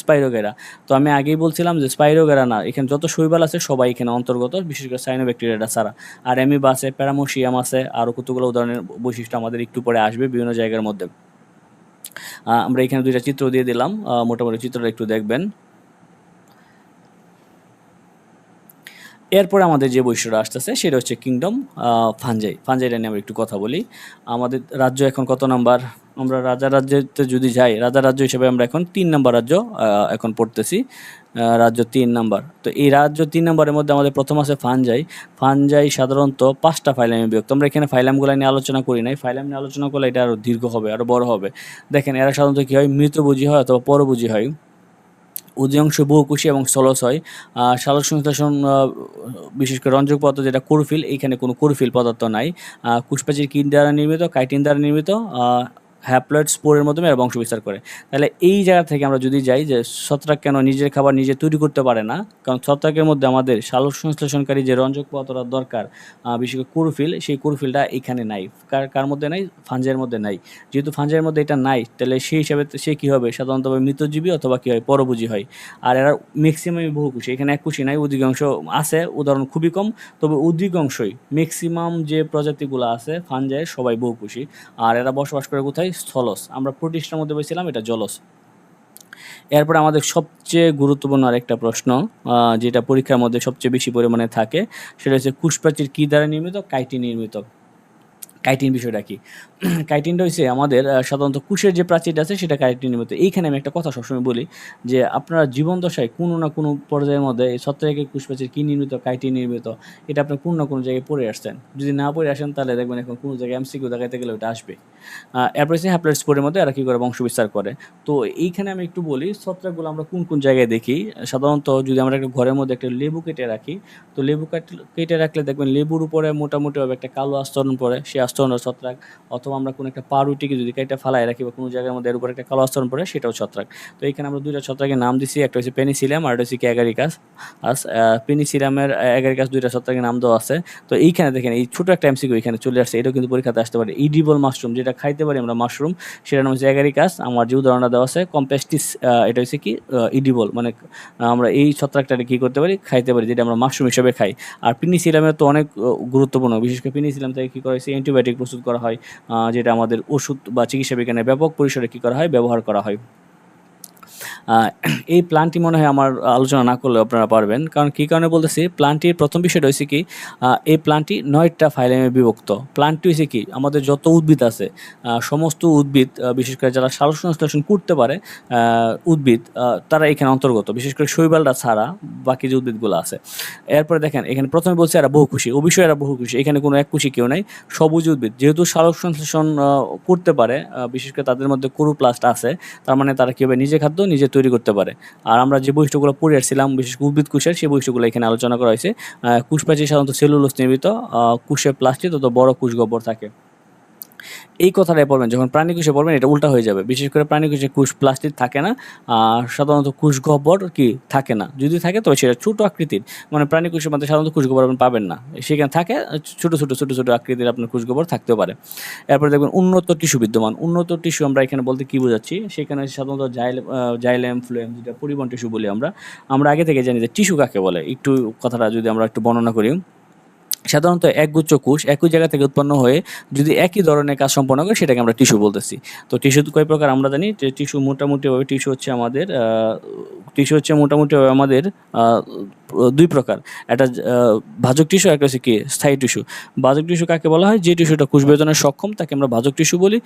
স্পাইরোগেরা। তো আমি আগেই বলছিলাম যে স্পাইরোগেরা না, এখানে যত শৈবাল আছে সবাই এখানে অন্তর্গত, বিশেষ করে সাইনোব্যাকটেরিয়াটা ছাড়া। আর অ্যামিভা আছে, প্যারামোসিয়াম আছে, আরও কতগুলো উদাহরণের বৈশিষ্ট্য আমাদের একটু পরে আসবে বিভিন্ন জায়গার মধ্যে। আমরা এখানে 2টা চিত্র দিয়ে দিলাম, মোটামুটি চিত্রটা একটু দেখবেন। এরপরে আমাদের যে বৈশিষ্ট্যটা আসতেছে সেটা হচ্ছে কিংডম ফাঞ্জাই। ফাঞ্জাইটা নিয়ে আমরা একটু কথা বলি। আমাদের রাজ্য এখন কত নাম্বার, আমরা রাজা রাজ্যতে যদি যাই, রাজা রাজ্য হিসেবে আমরা এখন 3 নাম্বার রাজ্য এখন পড়তেছি, রাজ্য 3 নাম্বার। তো এই রাজ্য 3 নাম্বারের মধ্যে আমাদের প্রথম আছে ফাঞ্জাই। ফাঞ্জাই সাধারণত 5টা ফাইলামে বিভক্ত। আমরা এখানে ফাইলামগুলো নিয়ে আলোচনা করি নাই, ফাইলাম নিয়ে আলোচনা করলে এটা আরও দীর্ঘ হবে, আরও বড় হবে। দেখেন এরা সাধারণত কী হয়, মৃতভোজী হয় অথবা পরভোজী হয়। অধিকাংশ বহুকোষী এবং স্থলজ হয়। সালোকসংশ্লেষণ বিশেষ করে রঞ্জক পদার্থ যেটা ক্লোরোফিল, এইখানে কোনো ক্লোরোফিল পদার্থ নাই। কোষপ্রাচীর কি দ্বারা নির্মিত, কাইটিন দ্বারা নির্মিত। হ্যাপ্লয়েড স্পোরের মাধ্যমে এরা বংশ বিস্তার করে। তাহলে এই জায়গা থেকে আমরা যদি যাই যে ছত্রাক কেন নিজের খাবার নিজে তৈরি করতে পারে না, কারণ ছত্রাকের মধ্যে আমাদের সালোকসংশ্লেষণকারী যে রঞ্জক পদার্থটা দরকার, বিশেষ করে ক্লোরোফিল, সেই ক্লোরোফিলটা এখানে নাই। কার মধ্যে নাই, ফাঞ্জাইয়ের মধ্যে নাই। যেহেতু ফাঞ্জাইয়ের মধ্যে এটা নাই, তাহলে সেই হিসাবে সে কী হবে, সাধারণত মৃতজীবী অথবা কী হয়, পরভোজী হয়। আর এরা ম্যাক্সিমামই বহুকোষী, এখানে এককোষী নাই, অধিকাংশ আছে, উদাহরণ খুবই কম, তবে অধিকাংশই ম্যাক্সিমাম যে প্রজাতিগুলো আছে ফাঞ্জাইয়ের সবাই বহুকোষী। আর এরা বসবাস করে কোথায়, স্থলজ। আমরা প্রোটিস্টার মধ্যে বলছিলাম এটা জলজ। এরপরে আমাদের সবচেয়ে গুরুত্বপূর্ণ আরেকটা প্রশ্ন, যেটা পরীক্ষার মধ্যে সবচেয়ে বেশি পরিমাণে থাকে, সেটা হচ্ছে কোষপ্রাচীর কী দ্বারা নির্মিত, কাইটিন নির্মিত। কাইটিন বিষয়টা কি, কাইটিনটা হচ্ছে আমাদের সাধারণত কোষের যে প্রাচীরটা আছে সেটা কাইটিন নির্মিত। এইখানে আমি একটা কথা সবসময় বলি যে আপনারা জীবন দশায় কোনো না কোনো পর্যায়ের মধ্যে এই ছত্রাকের কোষপ্রাচীর কী নির্মিত, কাইটিন নির্মিত, এটা আপনি কোনো না কোনো জায়গায় পড়ে আসছেন। যদি না পড়ে আসেন তাহলে দেখবেন এখন কোনো জায়গায় এমসিকিউ দেখাতে গেলে ওটা আসবে। এরপর হচ্ছে হ্যাপ্লয়েড স্পোরের মধ্যে এরা কী করে, বংশ বিস্তার করে। তো এইখানে আমি একটু বলি ছত্রাকগুলো আমরা কোন কোন জায়গায় দেখি। সাধারণত যদি আমরা একটা ঘরের মধ্যে একটা লেবু কেটে রাখি, তো লেবু কেটে রাখলে দেখবেন লেবুর উপরে মোটামুটিভাবে একটা কালো আস্তরণ পড়ে, সেই আস্তরণের ছত্রাক। অথবা আমরা কোনো একটা পাউরুটিকে যদি কেটে ফালায় রাখি বা কোনো জায়গার মধ্যে এর উপরে একটা কালো আস্তরণ পড়ে, সেটাও ছত্রাক। তো এইখানে আমরা 2টা ছত্রাকের নাম দিছি, একটা হচ্ছে পেনিসিলিয়াম আর একটা হচ্ছে কি অ্যাগারিকাস। পেনিসিলিয়ামের অ্যাগারিকাস 2টা ছত্রাকের নাম দেওয়া আছে। তো এইখানে দেখেন এই ছোটো একটা এমসিকিউ এখানে চলে আসছে, এটাও কিন্তু পরীক্ষাতে আসতে পারে। ইডিবল মাশরুম, যেটা খাইতে পারি আমরা মাশরুম, সেটার নাম হচ্ছে অ্যাগারিকাস। আমার যে উদাহরণটা দেওয়া আছে কম্পেস্টিস, এটা হচ্ছে কি ইডিবল, মানে আমরা এই ছত্রাকটাকে কী করতে পারি, খাইতে পারি, যেটা আমরা মাশরুম হিসেবে খাই। আর পেনিসিলিয়ামের তো অনেক গুরুত্বপূর্ণ, বিশেষ করে পেনিসিলিয়াম থেকে কী করা হয়েছে, অ্যান্টিবায়োটিক প্রস্তুত করা হয়, যেটা আমাদের ওষুধ বা চিকিৎসা বিজ্ঞানে ব্যাপক পরিসরে কী করা হয়, ব্যবহার করা হয়। এই প্ল্যানটি মনে হয় আমার আলোচনা না করলেও আপনারা পারবেন, কারণ কী কারণে বলতেছি, প্ল্যানটির প্রথম বিষয়টা হচ্ছে কি, এই প্ল্যানটি 9টা ফাইলেমে বিভক্ত। প্ল্যানটি হচ্ছে কি, আমাদের যত উদ্ভিদ আছে সমস্ত উদ্ভিদ, বিশেষ করে যারা সালোকসংশ্লেষণ করতে পারে উদ্ভিদ, তারা এখানে অন্তর্গত, বিশেষ করে শৈবালটা ছাড়া বাকি যে উদ্ভিদগুলো আছে। এরপরে দেখেন এখানে প্রথমে বলছে এরা বহুকোষী, অবশ্যই এরা বহুকোষী, এখানে কোনো এককোষী কেউ নাই, সবুজ উদ্ভিদ। যেহেতু সালোকসংশ্লেষণ করতে পারে, বিশেষ করে তাদের মধ্যে ক্লোরোপ্লাস্ট আছে, তার মানে তারা কীভাবে নিজে খাদ্য নিজে তৈরি করতে পারে। আর আমরা যে বৈশিষ্ট্যগুলো পড়ে আসছিলাম বিশেষ করে উদ্ভিদ কোষের, সেই বৈশিষ্ট্যগুলো এখানে আলোচনা করা হয়েছে। কোষপ্রাচীর সাধারণত সেলুলোজ নির্মিত, কোষে প্লাস্টিক তত বড় কোষ গহ্বর থাকে। এই কথাটাই পড়বেন, যখন প্রাণী কোষে পড়বেন এটা উল্টা হয়ে যাবে। বিশেষ করে প্রাণী কোষে কোষ প্লাস্টিড থাকে না, সাধারণত কোষ গহ্বর কি থাকে না, যদি থাকে তবে সেটা ছোটো আকৃতির, মানে প্রাণী কোষের মধ্যে সাধারণত কোষ গহ্বর আপনি পাবেন না, সেখানে থাকে ছোটো ছোটো ছোটো ছোটো আকৃতির আপনার কোষ গহ্বর থাকতেও পারে। এরপরে দেখবেন উন্নত টিস্যু বিদ্যমান। উন্নত টিস্যু আমরা এখানে বলতে কী বোঝাচ্ছি, সেখানে সাধারণত জাইলেম ফ্লোয়েম, যেটা পরিবহন টিস্যু বলি আমরা। আমরা আগে থেকে জানি যে টিস্যু কাকে বলে, একটু কথাটা যদি আমরা একটু বর্ণনা করি। সাধারণত একগুচ্ছ কোষ একই জায়গা থেকে উৎপন্ন হয়ে যদি একই ধরনের কাজ সম্পন্ন করে সেটাকে আমরা টিস্যু বলতেছি। তো টিস্যু কয় প্রকার আমরা জানি, যে টিস্যু মোটামুটিভাবে মোটামুটিভাবে আমাদের দুই প্রকার। একটা ভাজক টিস্যু, একটা হচ্ছে কি স্থায়ী টিস্যু। ভাজক টিস্যু কাকে বলা হয়, যে টিস্যুটা কোষ বিভাজনে সক্ষম তাকে আমরা ভাজক টিস্যু বলি,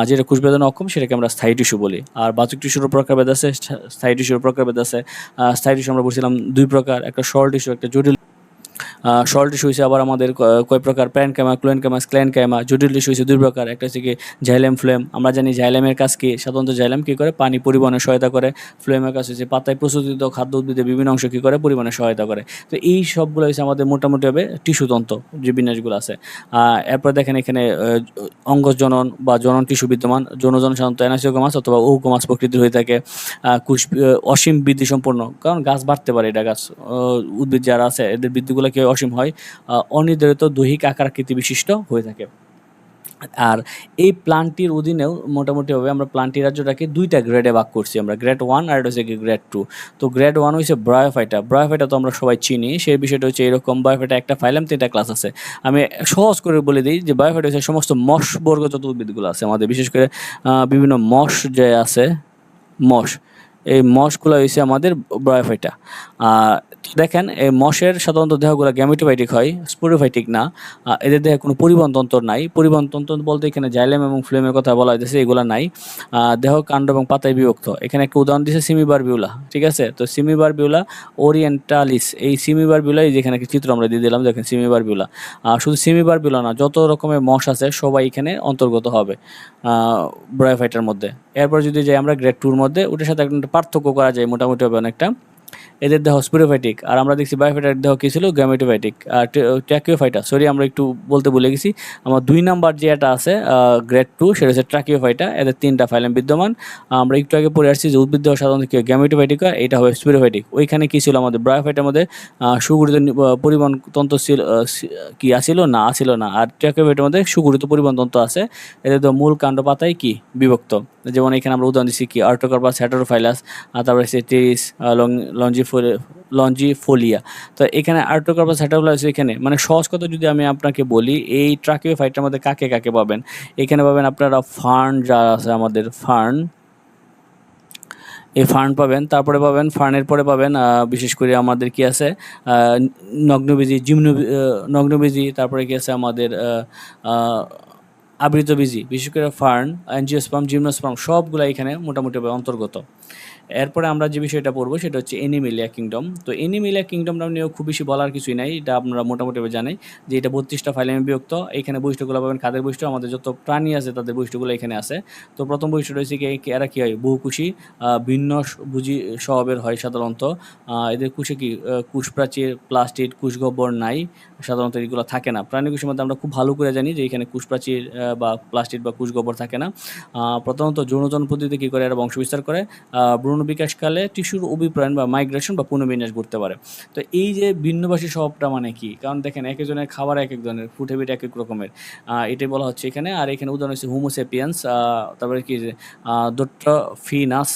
যেটা কোষ বিভাজনে অক্ষম সেটাকে আমরা স্থায়ী টিস্যু বলি। আর ভাজক টিস্যুরও প্রকারভেদ আছে, স্থায়ী টিস্যুর প্রকারভেদ আছে। স্থায়ী টিস্যু আমরা বলছিলাম দুই প্রকার, একটা সরল টিস্যু, একটা জটিল। সরল টিস্যু হয়েছে আবার আমাদের কয় প্রকার, প্যারেনকাইমা, ক্লোয়েনকাইমা, স্ক্লেনকাইমা। জটিল টিস্যু হয়েছে দুই প্রকার, একটা হচ্ছে কি জাইলেম ফ্লোয়েম। আমরা জানি জাইলেমের কাজ কি, সাধারণত জাইলেম কী করে, পানি পরিবহনে সহায়তা করে। ফ্লোয়েমের কাজ হচ্ছে পাতায় প্রস্তুত খাদ্য উদ্ভিদের বিভিন্ন অংশ কী করে, পরিবহনে সহায়তা করে। তো এই সবগুলো হচ্ছে আমাদের মোটামুটিভাবে টিস্যুতন্ত্র যে বিন্যাসগুলো আছে। এরপর দেখেন এখানে অঙ্গজনন বা জনন টিস্যু বিদ্যমান। যৌনজনন সাধারণত অ্যানাসিওগোমাস অথবা ওগোমাস প্রকৃতির হয়ে থাকে। কোষ অসীম বৃদ্ধি সম্পন্ন, কারণ গাছ বাড়তে পারে, এটা গাছ উদ্ভিদ যারা আছে এদের বৃদ্ধিগুলো কি অসীম হয়, অনির্ধারিত দৈহিক আকারাকৃতি বিশিষ্ট হয়ে থাকে। আর এই প্লান্টটির অধীনেও মোটামুটিভাবে আমরা প্লান্টি রাজ্যটাকে দুইটা গ্রেডে ভাগ করছি আমরা, গ্রেড 1 আর এটা হচ্ছে গ্রেড 2। তো গ্রেড 1 হচ্ছে ব্রায়োফাইটা। ব্রায়োফাইটা তো আমরা সবাই চিনি, সেই বিষয়টা হচ্ছে এরকম, ব্রায়োফাইটা একটা ফাইলাম, 3টা ক্লাস আছে। আমি সহজ করে বলে দিই যে ব্রায়োফাইটা হচ্ছে সমস্ত মশ বর্গ যত উদ্ভিদগুলো আছে আমাদের, বিশেষ করে বিভিন্ন মশ যে আছে, মশ, এই মশগুলো হচ্ছে আমাদের ব্রায়োফাইটা। তো দেখেন এই মশের সাধারণত দেহগুলো গ্যামেটোফাইটিক হয়, স্পোরোফাইটিক না। এদের দেহে কোনো পরিবহন তন্ত্র নাই। পরিবহন তন্ত্র বলতে এখানে জাইলেম এবং ফ্লোয়েমের কথা বলা হয়েছে, এগুলো নাই। দেহ কাণ্ড এবং পাতায় বিভক্ত। এখানে একটা উদাহরণ দিয়েছে সিমিবারবিউলা, ঠিক আছে। তো সিমিবারবিউলা ওরিয়েন্টালিস, এই সিমিবারবিউলাই যেখানে একটা চিত্র আমরা দিয়ে দিলাম, দেখেন সিমিবারবিউলা। শুধু সিমিবারবিউলা না, যত রকমের মশ আছে সবাই এখানে অন্তর্গত হবে ব্রায়োফাইটার মধ্যে। এরপর যদি যাই আমরা গ্রেড 2-র মধ্যে, ওটার সাথে একটা পার্থক্য করা যায় মোটামুটি হবে অনেকটা। এদের দেহ স্পিরোফাইটিক, আর আমরা দেখছি বায়োফাইটার দেহ কী ছিল, গ্যামেটোফাইটিক। আর ট্র্যাকিওফাইটা, সরি আমরা একটু বলতে ভুলে গেছি, আমার 2 নাম্বার যে এটা আছে গ্রেড 2, সেটা হচ্ছে ট্র্যাকিওফাইটা। এদের 3টা ফাইলাম বিদ্যমান। আমরা একটু আগে পড়ে আসছি যে উদ্ভিদ দেহ সাধারণত কি গ্যামেটোফাইটিক হয়, এটা হবে স্পিরোফাইটিক। ওইখানে কী ছিল আমাদের বায়োফাইটার মধ্যে, সুগঠিত পরিবহন তন্ত্র ছিল, কি আসিল না, আসিল না। আর ট্র্যাকিওফাইটার মধ্যে সুগঠিত পরিবহন তন্ত্র আছে। এদের তো মূল কাণ্ড পাতায় কি বিভক্ত, যেমন এখানে আমরা উদাহরণ দিচ্ছি কি আর্টোকার্পাস, হেটারোফাইলাস, তারপরে হচ্ছে টেরিস, লঞ্জিফোলিয়া। তো এখানে আর্টোকার্পাস, হেটারোফাইলাস, এখানে মানে সহজ কথা যদি আমি আপনাকে বলি, এই ট্রাকিওফাইটার মধ্যে কাকে কাকে পাবেন, এখানে পাবেন আপনারা ফার্ন, যা আছে আমাদের ফার্ন, এই ফার্ন পাবেন। তারপরে পাবেন ফার্নের পরে পাবেন বিশেষ করে আমাদের কি আছে, নগ্নবীজি, নগ্নবীজি। তারপরে কি আছে আমাদের আবৃতবীজি, বিশেষ করে ফার্ন, অ্যাঞ্জিওস্পার্ম, জিমনোস্পার্ম, সবগুলো এখানে মোটামুটিভাবে অন্তর্গত। এরপরে আমরা যে বিষয়টা পড়বো সেটা হচ্ছে এনিমেলিয়া কিংডম। তো এনিমেলিয়া কিংডমটা নিয়েও খুব বেশি বলার কিছুই নাই, এটা আপনারা মোটামুটিভাবে জানেন যে এটা 32টা ফাইলামে বিভক্ত। এখানে বৈশিষ্ট্যগুলো পাবেন, কাদের বৈশিষ্ট্য, আমাদের যত প্রাণী আছে তাদের বৈশিষ্ট্যগুলো এখানে আছে। তো প্রথম বৈশিষ্ট্য হচ্ছে কি, এরা কী হয়, বহুকুশী, ভিন্ন ভুজি স্বভাবের হয় সাধারণত। এদের কোষে কি কোষ প্রাচীর, প্লাস্টিড, কোষগহ্বর নাই, সাধারণত এগুলো থাকে না। প্রাণী কোষের মধ্যে আমরা খুব ভালো করে জানি যে এখানে কোষ প্রাচীর বা প্লাস্টিড বা কোষগহ্বর থাকে না। প্রথমত যৌনজন পদ্ধতিতে কী করে, এরা বংশবিস্তার করে। ভ্রূণ বিকাশকালে টিস্যুর অভিপ্রায়ণ বা মাইগ্রেশন বা পুনর্বিন্যাস ঘটতে পারে। তো এই যে ভিন্নভাষী স্বভাবটা মানে কি, কারণ দেখেন এক একজনের খাবার এক এক ধরনের, ফুড হ্যাবিট এক এক রকমের, এটাই বলা হচ্ছে এখানে। আর এখানে উদাহরণ হচ্ছে হোমোসেপিয়েন্স, তারপরে কি যে ডোট্রোফিনাস,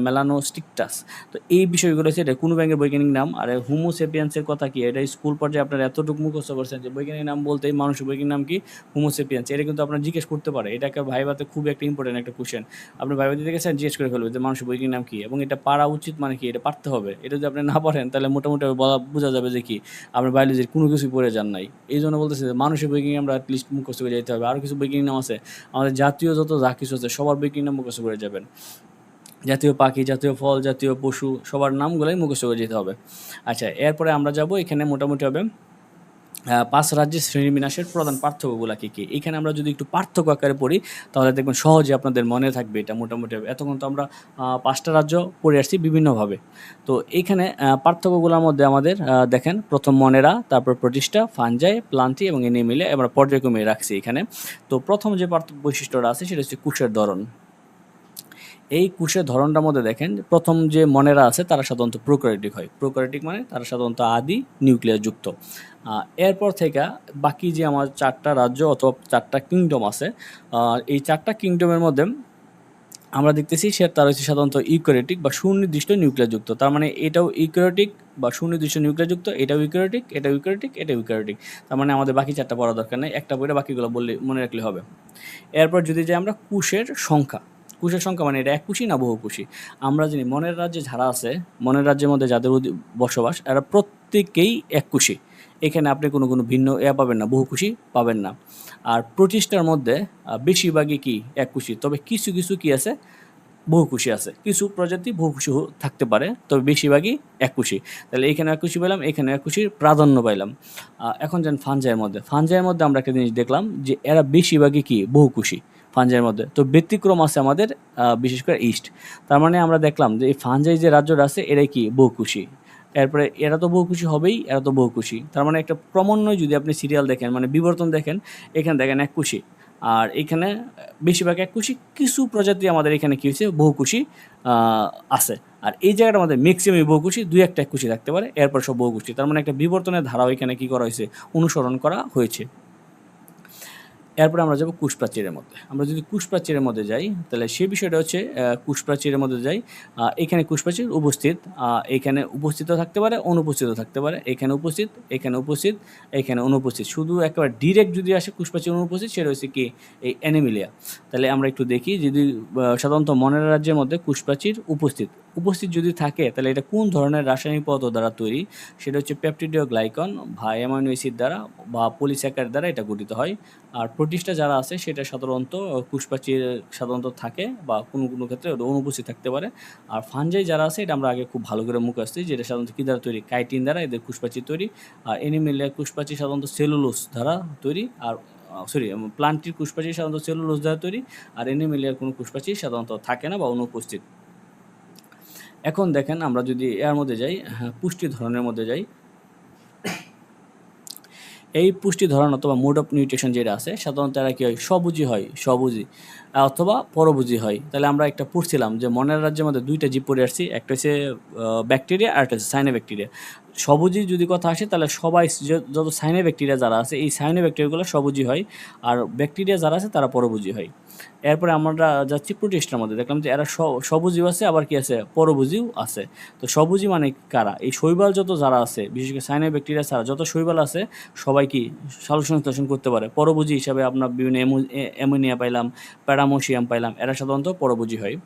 মেলানোস্টিকটাস। তো এই বিষয়গুলো হচ্ছে এটা কোনো ব্যাঙের বৈজ্ঞানিক নাম। আর হোমোসেপিয়েন্সের কথা কি, এটা স্কুল পর্যায়ে আপনারা এতটুকু মুখস্থ করছেন যে বৈজ্ঞানিক নাম বলতেই মানুষের বৈজ্ঞানিক নাম কি, হোমোসেপিয়েন্স। এটা কিন্তু আপনার জিজ্ঞেস করতে পারে, এটা একটা ভাইভাতে খুব একটা ইম্পর্টেন্ট একটা কোশ্চেন। আপনি ভাইভা দিতে গেছেন, জিজ্ঞেস করে ফেলবে যে মানুষের বৈজ্ঞানিক নাম কি, এবং এটা পারা উচিত, মানে কি এটা পারতে হবে। এটা যদি আপনি না পারেন তাহলে মোটামুটি বোঝা যাবে যে কি আপনার বায়োলজির কোনো কিছুই পড়ে যান নাই। এই জন্য বলতেছে যে মানুষের বৈজ্ঞানিক আমরা অ্যাটলিস্ট মুখস্থ করে যেতে হবে। আরও কিছু বৈজ্ঞানিক নাম আছে, আমাদের জাতীয় যত যা কিছু আছে সবার বৈজ্ঞানিক নাম মুখস্থ করে যাবেন। জাতীয় পাখি, জাতীয় ফল, জাতীয় পশু, সবার নামগুলোই মুখস্থ করে যেতে হবে। আচ্ছা, এরপরে আমরা যাব এখানে মোটামুটি হবে পাঁচ রাজ্যের শ্রেণীবিন্যাসের প্রধান পার্থক্যগুলো কী কী, এখানে আমরা যদি একটু পার্থক্য আকারে পড়ি তাহলে দেখবেন সহজে আপনাদের মনে থাকবে এটা মোটামুটি। এতক্ষণ তো আমরা পাঁচটা রাজ্য পড়ে আসছি বিভিন্নভাবে। তো এইখানে পার্থক্যগুলোর মধ্যে আমাদের দেখেন, প্রথম মনেরা, তারপর প্রতিষ্ঠা, ফানজাই, প্লান্টি এবং এনে মিলে আমরা পর্যায়ক্রমে রাখছি এখানে। তো প্রথম যে বৈশিষ্ট্যটা আছে সেটা হচ্ছে কুশের ধরন। এই কুশের ধরনটার মধ্যে দেখেন, প্রথম যে মনেরা আছে তারা সাধারণত প্রোক্যারিওটিক হয়। প্রোক্যারিওটিক মানে তারা সাধারণত আদি নিউক্লিয়াস যুক্ত। এরপর থেকে বাকি যে আমার চারটা রাজ্য অথবা চারটা কিংডম আছে, এই চারটা কিংডমের মধ্যে আমরা দেখতেছি তারা হচ্ছে সাধারণত ইউক্যারিওটিক বা সুনির্দিষ্ট নিউক্লিয়াস যুক্ত। তার মানে এটাও ইউক্যারিওটিক বা সুনির্দিষ্ট নিউক্লিয়াস যুক্ত, এটাও ইউক্যারিওটিক, এটাও ইউক্যারিওটিক, এটাও ইউক্যারিওটিক। তার মানে আমাদের বাকি চারটা পড়া দরকার নেই, একটা বইটা বাকিগুলো বললে মনে রাখলে হবে। এরপর যদি যাই আমরা কুশের সংখ্যা, কুশের সংখ্যা মানে এটা এককুশি না বহুকুশি। আমরা জানি মনের রাজ্যে যারা আছে, মনের রাজ্যের মধ্যে যাদের বসবাস, এরা প্রত্যেকেই এককুশি। এখানে আপনি কোনো ভিন্ন পাবেন না, বহুকুশি পাবেন না। আর প্রতিষ্ঠার মধ্যে বেশিরভাগই কি এককুশি, তবে কিছু কিছু কি আছে বহুকুশি আছে, কিছু প্রজাতি বহুকুশি থাকতে পারে, তবে বেশিরভাগই এককুশি। তাহলে এখানে এককুশি পাইলাম, এখানে এককুশির প্রাধান্য পাইলাম। এখন যান ফানজাইয়ের মধ্যে, ফানজাইয়ের মধ্যে আমরা একটা জিনিস দেখলাম যে এরা বেশিরভাগই কি বহুকুশি ফানজাইয়ের মধ্যে। তো ব্যতিক্রম আছে আমাদের বিশেষ করে ইস্ট। তার মানে আমরা দেখলাম যে এই ফানজাই যে রাজ্যটা আছে এরাই কি বহুকুশি। এরপরে এরা তো বহুকুশি হবেই, এরা তো বহুকুশি। তার মানে একটা ক্রমান্বয়ে যদি আপনি সিরিয়াল দেখেন, মানে বিবর্তন দেখেন, এখানে দেখেন এককুশি, আর এখানে বেশিরভাগ এককুশি, কিছু প্রজাতি আমাদের এখানে কী হয়েছে বহুকুশি আছে। আর এই জায়গাটা আমাদের ম্যাক্সিমাম বহুকুশি, দুই একটা এককুশি থাকতে পারে, এরপর সব বহুকুশি। তার মানে একটা বিবর্তনের ধারাও এখানে কী করা হয়েছে, অনুসরণ করা হয়েছে। এরপরে আমরা যাব কুশ প্রাচীরের মধ্যে। আমরা যদি কুশ প্রাচীরের মধ্যে যাই তাহলে সে বিষয়টা হচ্ছে কুশ প্রাচীরের মধ্যে যাই। এখানে কুশ প্রাচীর উপস্থিত, এখানে উপস্থিতও থাকতে পারে, অনুপস্থিতও থাকতে পারে। এখানে উপস্থিত, এখানে উপস্থিত, এখানে অনুপস্থিত। শুধু একেবারে ডিরেক্ট যদি আসে কুশ প্রাচীর অনুপস্থিত, সেটা হচ্ছে কি এই অ্যানিমিলিয়া। তাহলে আমরা একটু দেখি, যদি সাধারণত মনের রাজ্যের মধ্যে কুশ প্রাচীর উপস্থিত উপস্থিত যদি থাকে তাহলে এটা কোন ধরনের রাসায়নিক পদার্থ দ্বারা তৈরি, সেটা হচ্ছে পেপটিডিওগ্লাইকন বা অ্যামাইনো অ্যাসিড দ্বারা বা পলিস্যাকারাইড দ্বারা এটা গঠিত হয়। আর প্রোটিস্টা যারা আছে সেটা সাধারণত কুশপ্রাচীর সাধারণত থাকে, বা কোনো কোনো ক্ষেত্রে অনুপস্থিত থাকতে পারে। আর ফানজাই যারা আছে এটা আমরা আগে খুব ভালো করে মুখে আসছি, যেটা সাধারণত কী দ্বারা তৈরি, কাইটিন দ্বারা এদের কুশপ্রাচীর তৈরি। আর এনিমেলিয়া কুশপ্রাচীর সাধারণত সেলুলোস দ্বারা তৈরি। আর প্লান্টটির কুশপ্রাচীর সাধারণত সেলুলোস দ্বারা তৈরি। আর এনিমেলিয়ার কোনো কুশপ্রাচীর সাধারণত থাকে না বা অনুপস্থিত। এখন দেখেন, আমরা যদি এর মধ্যে যাই, পুষ্টি ধরনের মধ্যে যাই, এই পুষ্টি ধরন অথবা মোড অফ নিউট্রিশন যেটা আছে সাধারণত এরা কী হয়, সবুজি হয়, সবুজি অথবা পরভুজি হয়। তাহলে আমরা একটা পড়ছিলাম যে মনের রাজ্যের মধ্যে দুইটা জীব পড়ে আসছি, একটা হচ্ছে ব্যাকটেরিয়া আর একটা হচ্ছে সাইনোব্যাকটেরিয়া। সবুজি যদি কথা আসে তাহলে সবাই যত সাইনোব্যাকটেরিয়া যারা আছে এই সাইনোব্যাকটেরিয়াগুলো সবুজি হয়, আর ব্যাকটেরিয়া যারা আছে তারা পরভুজি হয়। এরপরে আমরা যাচ্ছি প্রোটিস্টার মধ্যে, দেখলাম যে এরা সবুজিও আছে, আবার কি আছে, পরভুজিও আছে। তো সবুজি মানে কারা, এই শৈবাল যত যারা আছে, বিশেষ করে সাইনোব্যাকটেরিয়া ছাড়া যত শৈবাল আছে সবাই কি সালোকসংশ্লেষণ করতে পারে। পরভুজি হিসাবে আপনার বিভিন্ন অ্যামোনিয়া পাইলাম, প্যারামোসিয়াম পাইলাম, এরা সাধারণত পরভুজি হয়।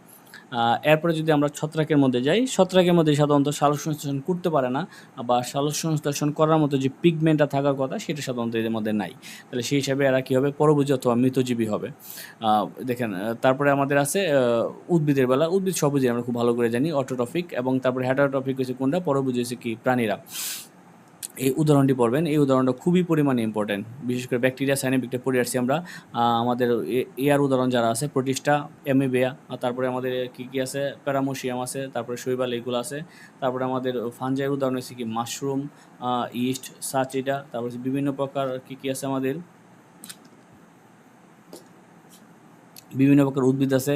এরপরে যদি আমরা ছত্রাকের মধ্যে যাই, ছত্রাকের মধ্যে সাধারণত সালোকসংশ্লেষণ করতে পারে না, বা সালোকসংশ্লেষণ করার মতো যে পিগমেন্টটা থাকার কথা সেটা সাধারণত এদের মধ্যে নাই। তাহলে সেই হিসাবে এরা কী হবে, পরভুজি অথবা মৃতজীবী হবে। দেখেন, তারপরে আমাদের আছে উদ্ভিদের বেলা, উদ্ভিদ সবুজই আমরা খুব ভালো করে জানি, অটোট্রফিক, এবং তারপরে হেটারোট্রফিক হচ্ছে কোনটা, পরভুজি হচ্ছে কি প্রাণীরা। এই উদাহরণটি পড়বেন, এই উদাহরণটা খুবই পরিমাণে ইম্পর্টেন্ট, বিশেষ করে ব্যাকটেরিয়া সাইনোব্যাকটেরিয়া পড়ে আসছি আমরা। আমাদের এয়ার উদাহরণ যারা আছে, প্রোটিস্টা, অ্যামিবিয়া, তারপরে আমাদের কী কী আছে, প্যারামোসিয়াম আছে, তারপরে শৈবাল এগুলো আছে। তারপরে আমাদের ফানজাইয়ের উদাহরণ হচ্ছে কি মাশরুম, ইস্ট, সাচিডা, তারপরে বিভিন্ন প্রকার কী কী আছে আমাদের, বিভিন্ন প্রকার উদ্ভিদ আছে,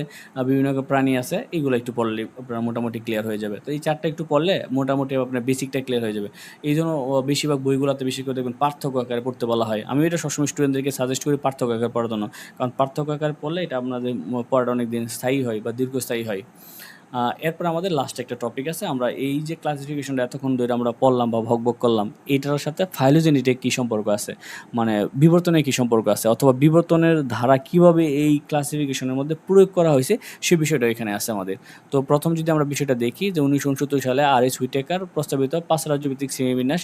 বিভিন্ন প্রকার প্রাণী আছে। এগুলো একটু পড়লে আপনার মোটামুটি ক্লিয়ার হয়ে যাবে। তো এই চারটা একটু পড়লে মোটামুটি আপনার বেসিকটা ক্লিয়ার হয়ে যাবে। এই জন্য বেশিরভাগ বইগুলোতে বেশি করে দেখবেন পার্থক্য আকারে পড়তে বলা হয়। আমি এটা সবসময় স্টুডেন্টদেরকে সাজেস্ট করি পার্থক্য আকারে পড়ার জন্য, কারণ পার্থক্য আকারে পড়লে এটা আপনাদের পড়াটা অনেক দিন স্থায়ী হয় বা দীর্ঘস্থায়ী হয়। এরপর আমাদের লাস্ট একটা টপিক আছে, আমরা এই যে ক্লাসিফিকেশনটা এতক্ষণ ধরে আমরা পড়লাম বা ভগভগ করলাম, এইটার সাথে ফাইলোজেনেটিক কী সম্পর্ক আছে, মানে বিবর্তনের কী সম্পর্ক আছে, অথবা বিবর্তনের ধারা কীভাবে এই ক্লাসিফিকেশনের মধ্যে প্রয়োগ করা হয়েছে সে বিষয়টা এখানে আছে আমাদের। তো প্রথম যদি আমরা বিষয়টা দেখি, যে 1969 সালে আর.এস. হুইটেকার প্রস্তাবিত 5 রাজ্যভিত্তিক শ্রেণীবিন্যাস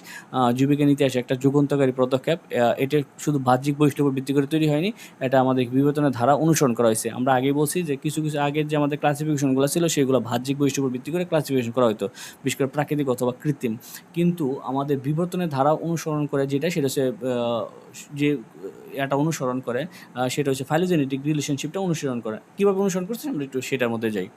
জীববিজ্ঞান ইতিহাসে একটা যুগান্তকারী পদক্ষেপ। এটা শুধু বাহ্যিক বৈশিষ্ট্যের উপর ভিত্তি করে তৈরি হয়নি, এটা আমাদের বিবর্তনের ধারা অনুসরণ করা হয়েছে। আমরা আগেই বলছি যে কিছু কিছু আগের যে আমাদের ক্লাসিফিকেশনগুলো ছিল সেগুলো বাহ্যিক বৈশিষ্ট্যের উপর ভিত্তি করে ক্লাসিফিকেশন করা হতো, বিশেষ করে প্রাকৃতিক অথবা কৃত্রিম। কিন্তু আমাদের বিবর্তনের ধারা অনুসরণ করে যেটা, সেটা হচ্ছে যে এটা অনুসরণ করে সেটা হচ্ছে ফাইলোজেনেটিক রিলেশনশিপটা অনুসরণ করে। কীভাবে অনুসরণ করছে আমরা একটু সেটার মধ্যে যাই।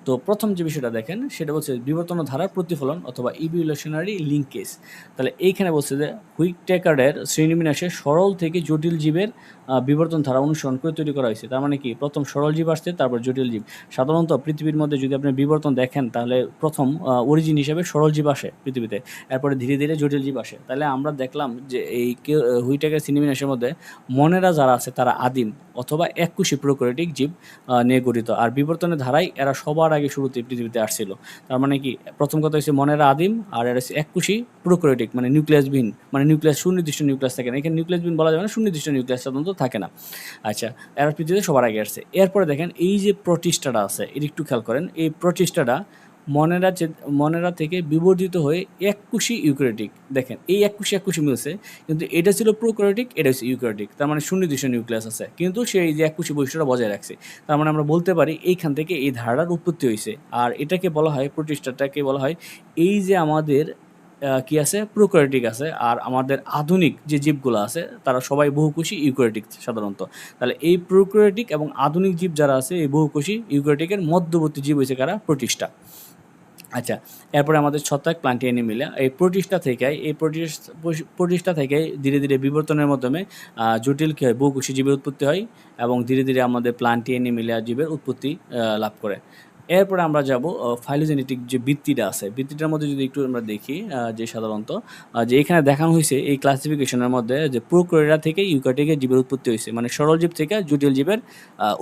তো প্রথম যে বিষয়টা দেখেন সেটা হচ্ছে বিবর্তন ধারার প্রতিফলন অথবা ইভলিউশনারি লিঙ্কেজ। তাহলে এইখানে বলছে যে হুইটেকারের শ্রেণীবিন্যাসে সরল থেকে জটিল জীবের বিবর্তন ধারা অনুসরণ করে তৈরি করা হয়েছে। তার মানে কি, প্রথম সরল জীব আসছে, তারপর জটিল জীব। সাধারণত পৃথিবীর মধ্যে যদি আপনি বিবর্তন দেখেন তাহলে প্রথম অরিজিন হিসেবে সরল জীব আসে পৃথিবীতে, এরপরে ধীরে ধীরে জটিল জীব আসে। তাহলে আমরা দেখলাম যে এই হুইটেকার শ্রেণীবিন্যাসের মধ্যে মনেরা যারা আছে তারা আদিম অথবা এককোষী প্রোক্যারিওটিক জীব নিয়ে গঠিত, আর বিবর্তনের ধারায় এরা সবার আগে শুরুতে পৃথিবীতে আসছিল। তার মানে কি, প্রথম কথা হচ্ছে মনেরা আদিম, আর এরা হচ্ছে এককোষী প্রোক্যারিওটিক, মানে নিউক্লিয়াসবিহীন, মানে নিউক্লিয়াস সুনির্দিষ্ট নিউক্লিয়াস থাকে না। এখানে নিউক্লিয়াসবিহীন বলা যাবে না, সুনির্দিষ্ট নিউক্লিয়াস সাধারণত থাকে না। আচ্ছা, এরা পৃথিবীতে সবার আগে আসছে। এরপরে দেখেন এই যে প্রোটিস্টাটা আছে, এর একটু খেয়াল করেন, এই প্রোটিস্টাটা মনেরা থেকে বিবর্ধিত হয়ে এককোষী ইউক্যারিওটিক। দেখেন এই এককোষী মিলছে, কিন্তু এটা ছিল প্রোক্যারিওটিক, এটা হচ্ছে ইউক্যারিওটিক। তার মানে সুনির্দিষ্ট নিউক্লিয়াস আছে, কিন্তু সে এই যে এককোষী বৈশিষ্ট্যটা বজায় রাখছে। তার মানে আমরা বলতে পারি এইখান থেকে এই ধারার উৎপত্তি হয়েছে। আর এটাকে বলা হয়, প্রোটিস্টাটাকে বলা হয় এই যে আমাদের কি আছে, প্রোক্যারিওটিক আছে, আর আমাদের আধুনিক যে জীবগুলো আছে তারা সবাই বহুকোষী ইউক্যারিওটিক সাধারণত। তাহলে এই প্রোক্যারিওটিক এবং আধুনিক জীব যারা আছে, এই বহুকোষী ইউক্যারিওটিকের মধ্যবর্তী জীব হয়েছে কারা, প্রোটিস্টা। আচ্ছা, এরপরে আমাদের ছত্রাক প্লান্টি অ্যানিমেলিয়া। এই প্রোটিস্টা থেকে ধীরে ধীরে বিবর্তনের মাধ্যমে জটিল কী হয়, বহুকোষী জীবের উৎপত্তি হয়, এবং ধীরে ধীরে আমাদের প্লান্টি অ্যানিমেলিয়া জীবের উৎপত্তি লাভ করে। এরপরে আমরা যাব ফাইলোজেনেটিক যে ভিত্তিটা আছে, ভিত্তিটার মধ্যে যদি একটু আমরা দেখি, যে সাধারণত যে এখানে দেখানো হয়েছে এই ক্লাসিফিকেশনের মধ্যে যে প্রোক্যারিয়া থেকে ইউক্যারিওটিকের জীবের উৎপত্তি হয়েছে, মানে সরল জীব থেকে জটিল জীবের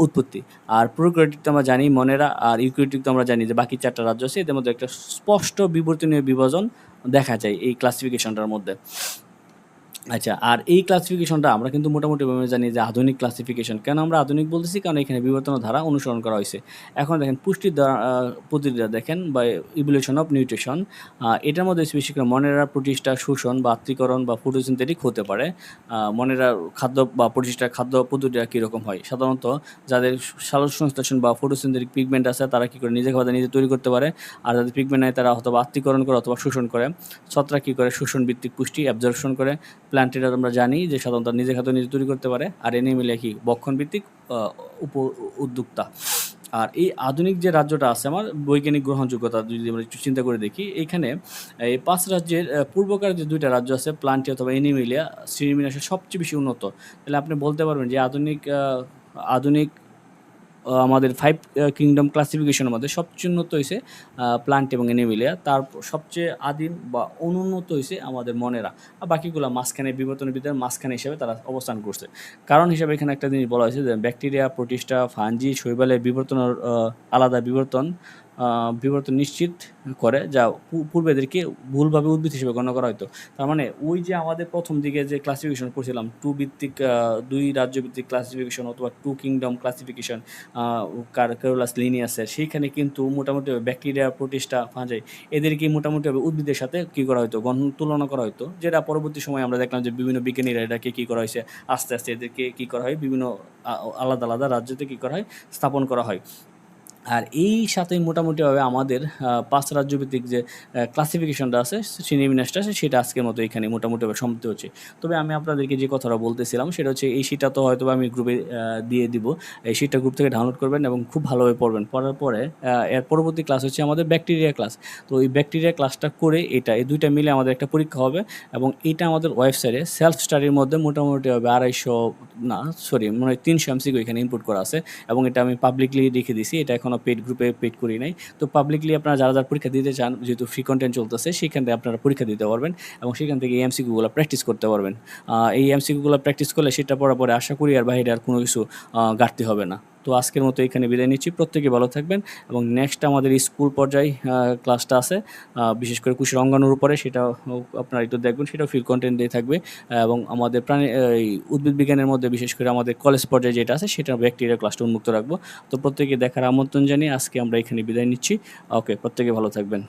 উৎপত্তি। আর প্রোক্যারিওটিক তো আমরা জানি মনেরা, আর ইউক্যারিওটিক তো আমরা জানি যে বাকি 4টা রাজ্য আছে, এদের মধ্যে একটা স্পষ্ট বিবর্তনীয় বিভাজন দেখা যায় এই ক্লাসিফিকেশনটার মধ্যে। আচ্ছা, আর এই ক্লাসিফিকেশনটা আমরা কিন্তু মোটামুটিভাবে জানি যে আধুনিক ক্লাসিফিকেশন। কেন আমরা আধুনিক বলতেছি, কারণ এখানে বিবর্তন ধারা অনুসরণ করা হয়েছে। এখন দেখেন পুষ্টির পদ্ধতিটা দেখেন, বা ইভলিউশন অফ নিউট্রিশন। এটার মধ্যে বেশি করে মনেরা প্রোটিস্টা শোষণ বা আত্তীকরণ বা ফটোসিনথেটিক হতে পারে। মনেরা খাদ্য বা প্রোটিস্টার খাদ্য পদ্ধতিটা কীরকম হয়, সাধারণত যাদের সালোক সংশ্লেষণ বা ফটোসিনথেটিক পিগমেন্ট আছে তারা কী করে নিজে খাদ্য নিজে তৈরি করতে পারে, আর যাদের পিগমেন্ট নেয় তারা অথবা আত্তীকরণ করে অথবা শোষণ করে। ছত্রাক কী করে, শোষণ ভিত্তিক পুষ্টি অ্যাবজর্পশন করে। প্ল্যান্টেরা আমরা জানি যে সাধারণত নিজে খাদ্য নিজে তৈরি করতে পারে। আর অ্যানিমেলিয়া কি, বক্ষণ ভিত্তিক উদ্যোক্তা। আর এই আধুনিক যে রাজ্যটা আছে আমার, বৈজ্ঞানিক গ্রহণযোগ্যতা যদি আমরা একটু চিন্তা করে দেখি, এইখানে এই 5 রাজ্যের পূর্বকার যে 2টা রাজ্য আছে, প্লান্টি অথবা অ্যানিমেলিয়া, শ্রেণীবিন্যাসে সবচেয়ে বেশি উন্নত। তাহলে আপনি বলতে পারবেন যে আধুনিক আমাদের 5 কিংডম ক্লাসিফিকেশনের মধ্যে সবচেয়ে উন্নত হয়েছে প্লান্ট এবং অ্যানিমেলিয়া। তারপর সবচেয়ে আদিম বা অনুন্নত হয়েছে আমাদের মনেরা, আর বাকিগুলো মাঝখানে, বিবর্তনের ভিতরে মাঝখানে হিসেবে তারা অবস্থান করছে। কারণ হিসেবে এখানে একটা জিনিস বলা হয়েছে যে ব্যাকটেরিয়া, প্রোটিস্টা, ফাঞ্জি, শৈবালের বিবর্তনের আলাদা বিবর্তন নিশ্চিত করে, যা পূর্বেদেরকে ভুলভাবে উদ্ভিদ হিসেবে গণ্য করা হতো। তার মানে ওই যে আমাদের প্রথম দিকে যে ক্লাসিফিকেশন করছিলাম, 2 রাজ্য ভিত্তিক ক্লাসিফিকেশন অথবা 2 কিংডম ক্লাসিফিকেশন, ক্যারোলাস লিনিয়াসের, সেইখানে কিন্তু মোটামুটি ব্যাকটেরিয়া, প্রোটিস্টা, ফাঞ্জি এদেরকে মোটামুটিভাবে উদ্ভিদের সাথে কী করা হতো, তুলনা করা হতো, যেটা পরবর্তী সময়ে আমরা দেখলাম যে বিভিন্ন বিজ্ঞানীরা এটাকে কী করা হয়েছে, আস্তে আস্তে এদেরকে কী করা হয়, বিভিন্ন আলাদা আলাদা রাজ্যতে কী করা হয়, স্থাপন করা হয়। আর এই সাথে মোটামুটিভাবে আমাদের 5 রাজ্যভিত্তিক যে ক্লাসিফিকেশনটা আছে, শ্রেণীবিন্যাসটা আছে, সেটা আজকের মতো এখানে মোটামুটিভাবে সমাপ্তি হচ্ছে। তবে আমি আপনাদেরকে যে কথাটা বলতেছিলাম সেটা হচ্ছে, এই শীটটা তো হয়তো আমি গ্রুপে দিয়ে দিব। এই শীটটা গ্রুপ থেকে ডাউনলোড করবেন এবং খুব ভালোভাবে পড়বেন। পড়ার পরে এর পরবর্তী ক্লাস হচ্ছে আমাদের ব্যাকটেরিয়া ক্লাস। তো এই ব্যাকটেরিয়া ক্লাসটা করে এই 2টা মিলে আমাদের একটা পরীক্ষা হবে, এবং এটা আমাদের ওয়েবসাইটে সেলফ স্টাডির মধ্যে মোটামুটিভাবে 300 এমসিকিউ এখানে ইনপুট করা আছে, এবং এটা আমি পাবলিকলি রেখে দিছি। এটা এখনও পেড গ্রুপে পেড করি নাই। তো পাবলিকলি আপনারা যারা পরীক্ষা দিতে চান, যেহেতু ফ্রি কন্টেন্ট চলতেছে, সেখান থেকে আপনারা পরীক্ষা দিতে পারবেন, এবং সেখান থেকে এই এমসিকিউগুলো প্র্যাকটিস করতে পারবেন। এই এমসিকিউগুলো প্র্যাকটিস করলে সেটা পড়ার পরে আশা করি আর বাইরে আর কোনো কিছু ঘাটতি হবে না। তো আজকের মতো এখানে বিদায় নিচ্ছি। প্রত্যেকে ভালো থাকবেন, এবং নেক্সট আমাদের স্কুল পর্যায়ে ক্লাসটা আছে, বিশেষ করে কুশি অঙ্গাণুর উপরে, সেটা আপনারা একটু দেখবেন, সেটাও ফ্রি কন্টেন্ট দিয়ে থাকবে। এবং আমাদের উদ্ভিদ বিজ্ঞানের মধ্যে বিশেষ করে আমাদের কলেজ পর্যায়ে যেটা আছে, সেটা ব্যাকটেরিয়া ক্লাসটা উন্মুক্ত রাখবো। তো প্রত্যেকে দেখার আমন্ত্রণ জানিয়ে আজকে আমরা এখানে বিদায় নিচ্ছি। ওকে, প্রত্যেকে ভালো থাকবেন।